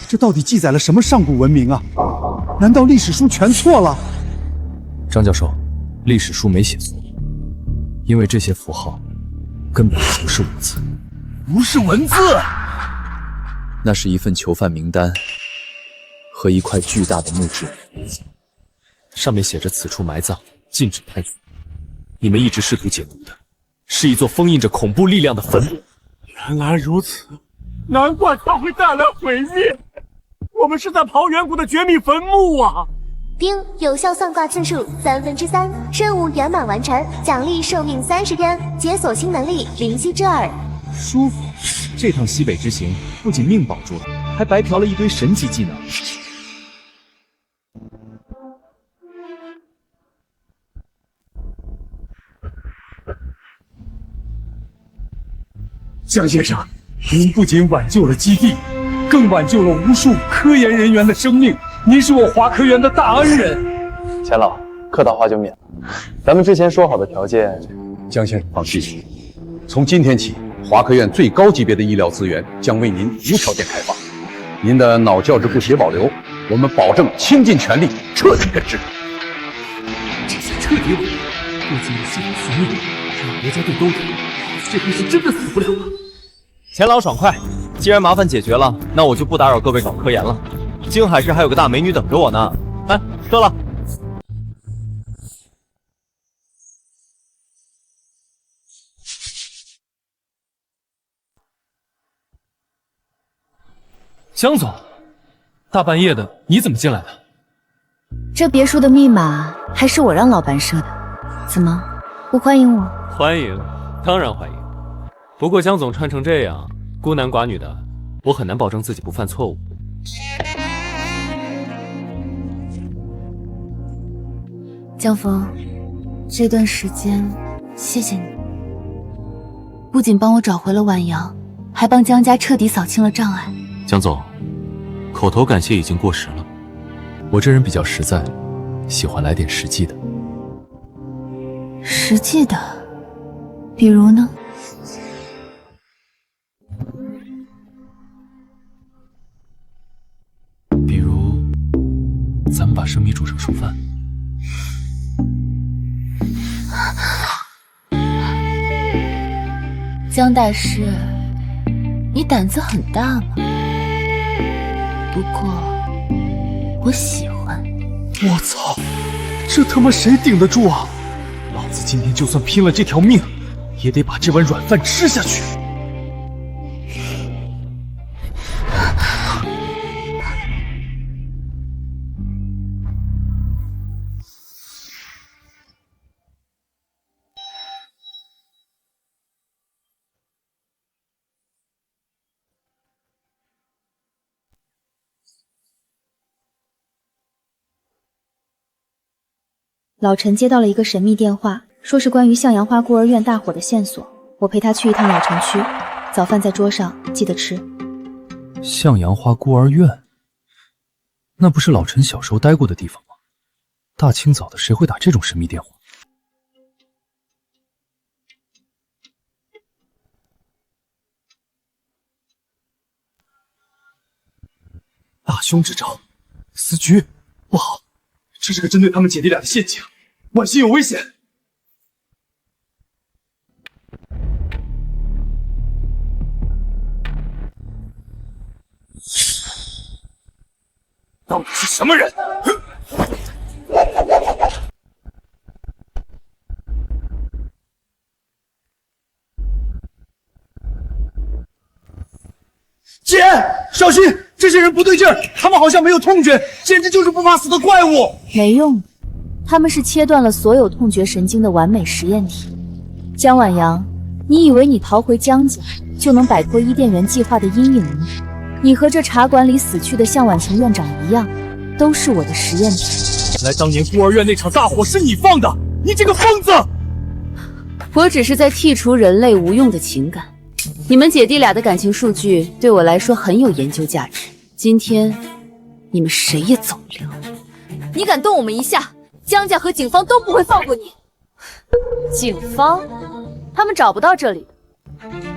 这到底记载了什么上古文明啊？难道历史书全错了？张教授，历史书没写错，因为这些符号根本不是文字，不是文字，那是一份囚犯名单和一块巨大的木质，上面写着此处埋葬，禁止探索。你们一直试图解读的是一座封印着恐怖力量的坟墓。原来如此，难怪它会带来毁灭。我们是在刨远古的绝密坟墓啊！丁，有效算卦次数3/3，任务圆满完成，奖励寿命30天，解锁新能力灵犀之耳。舒服，这趟西北之行不仅命保住了，还白嫖了一堆神级技能。江先生，您不仅挽救了基地，更挽救了无数科研人员的生命。您是我华科院的大恩人。钱老，客套话就免了。咱们之前说好的条件，江先生放心，从今天起，华科院最高级别的医疗资源将为您无条件开放。您的脑教质不协保留，我们保证倾尽全力彻底根治。这下彻底稳了，不仅系统复命，让国家队都有，这回是真的死不了了。钱老爽快，既然麻烦解决了，那我就不打扰各位搞科研了。京海市还有个大美女等着我呢。来，撤了。江总，大半夜的你怎么进来的？这别墅的密码还是我让老板设的，怎么不欢迎我？欢迎，当然欢迎。不过江总穿成这样，孤男寡女的，我很难保证自己不犯错误。江峰，这段时间谢谢你，不仅帮我找回了婉阳，还帮江家彻底扫清了障碍。江总，口头感谢已经过时了。我这人比较实在，喜欢来点实际的。实际的，比如呢？比如，咱们把生米煮成熟饭。江大师，你胆子很大嘛。不过，我喜欢。我操，这他妈谁顶得住啊！老子今天就算拼了这条命，也得把这碗软饭吃下去。老陈接到了一个神秘电话，说是关于向阳花孤儿院大火的线索。我陪他去一趟老城区，早饭在桌上，记得吃。向阳花孤儿院，那不是老陈小时候待过的地方吗？大清早的，谁会打这种神秘电话？大凶之兆，死局，不好，这是个针对他们姐弟俩的陷阱，婉心有危险。到底是什么人？姐，小心，这些人不对劲儿，他们好像没有痛觉，简直就是不怕死的怪物。没用，他们是切断了所有痛觉神经的完美实验体。江晚阳，你以为你逃回江家就能摆脱伊甸园计划的阴影吗？你和这茶馆里死去的向晚晴院长一样，都是我的实验体。原来当年孤儿院那场大火是你放的，你这个疯子！我只是在剔除人类无用的情感。你们姐弟俩的感情数据对我来说很有研究价值。今天你们谁也走不了。你敢动我们一下，江家和警方都不会放过你。警方？他们找不到这里，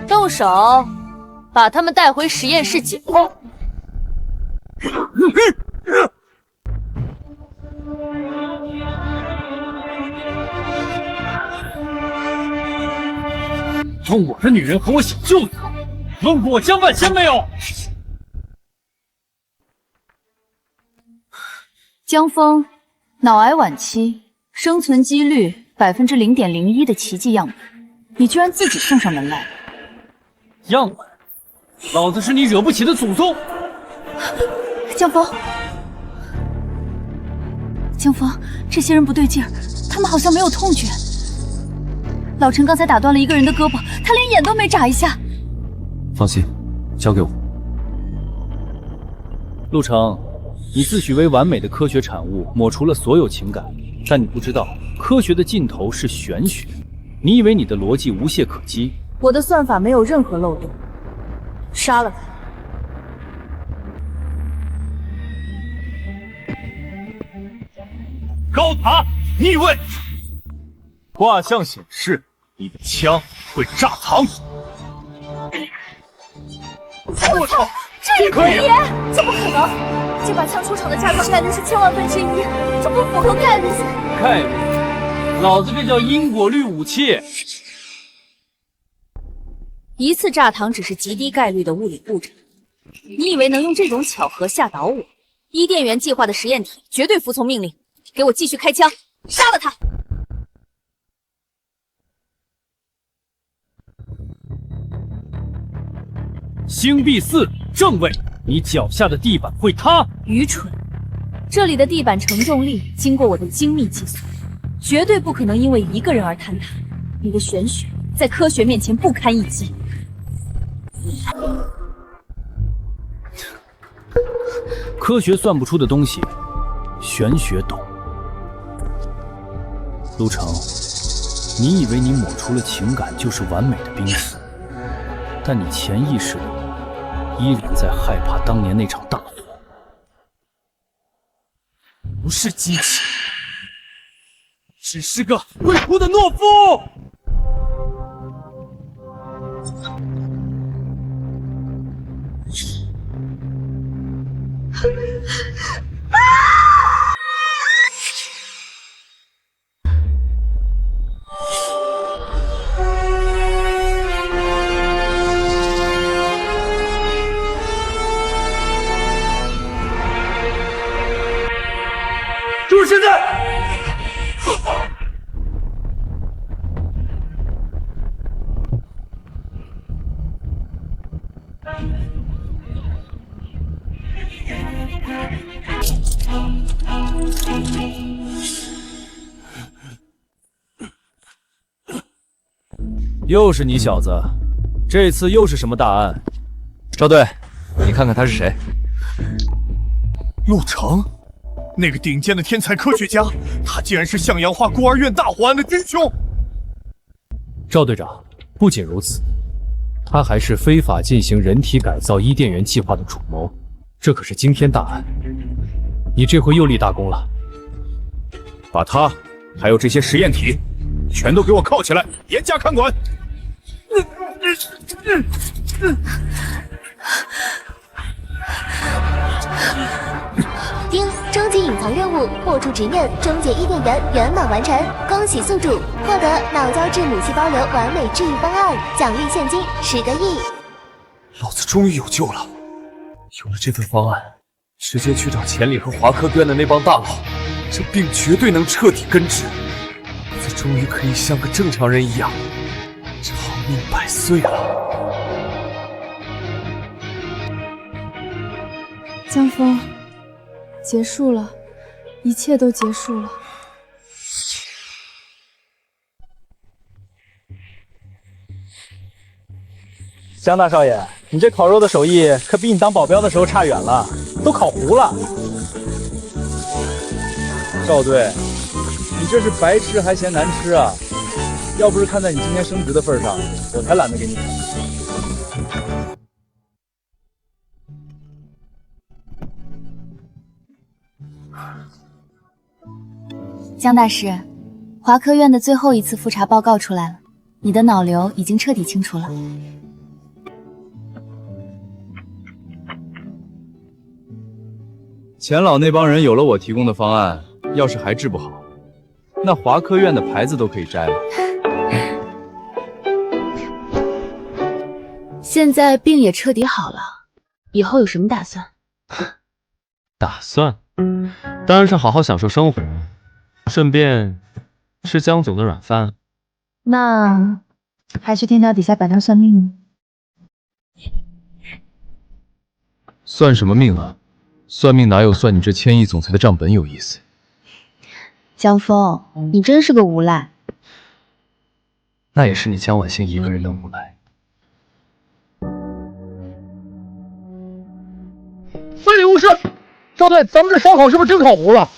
动手，把他们带回实验室解剖。用我的女人和我小舅子，问过我江半仙没有？江峰，脑癌晚期，生存几率0.01%的奇迹样本，你居然自己送上门来了！样本？老子是你惹不起的祖宗！江峰，江峰，这些人不对劲儿，他们好像没有痛觉。老陈刚才打断了一个人的胳膊，他连眼都没眨一下。放心，交给我。陆成，你自诩为完美的科学产物，抹除了所有情感，但你不知道，科学的尽头是玄学。你以为你的逻辑无懈可击？我的算法没有任何漏洞，杀了他。高塔逆位，卦象显示你的枪会炸膛。我操，这也可以？怎么可能？这把枪出厂的炸膛概率是1000万分之1，这不符合概率学。概率？老子这叫因果律武器。一次炸膛只是极低概率的物理步骤，你以为能用这种巧合吓倒我？伊甸园计划的实验体绝对服从命令，给我继续开枪，杀了他！星币4正位，你脚下的地板会塌。愚蠢！这里的地板承重力经过我的精密计算，绝对不可能因为一个人而坍塌。你的玄学在科学面前不堪一击。科学算不出的东西，玄学懂。陆成，你以为你抹除了情感就是完美的濒死，但你潜意识里依然在害怕当年那场大火。不是机器，只是个会哭的懦夫。就是现在！又是你小子，这次又是什么大案？赵队，你看看他是谁？陆成，那个顶尖的天才科学家，他竟然是向阳花孤儿院大火案的真凶。赵队长，不仅如此，他还是非法进行人体改造伊甸园计划的主谋，这可是惊天大案。你这回又立大功了。把他还有这些实验体全都给我铐起来，严加看管。丁，终极隐藏任务，破除执念，终结伊甸园圆满完成，恭喜宿主获得脑胶质母细胞瘤完美治愈方案，奖励现金10个亿。老子终于有救了！有了这份方案，直接去找钱理和华科院的那帮大佬，这病绝对能彻底根治。老子终于可以像个正常人一样，长命100岁了。江峰，结束了，一切都结束了。江大少爷，你这烤肉的手艺可比你当保镖的时候差远了，都烤糊了。赵队，你这是白吃还嫌难吃啊！要不是看在你今天升职的份上，我才懒得给你烤。江大师，华科院的最后一次复查报告出来了，你的脑瘤已经彻底清除了。钱老那帮人有了我提供的方案，要是还治不好，那华科院的牌子都可以摘了。现在病也彻底好了，以后有什么打算？打算？当然是好好享受生活，顺便吃江总的软饭。那还去天桥底下摆摊算命呢？算什么命啊？算命哪有算你这千亿总裁的账本有意思？江峰，你真是个无赖。那也是你江晚星一个人的无赖。非礼勿视！赵队，咱们这烧烤是不是真烤糊了？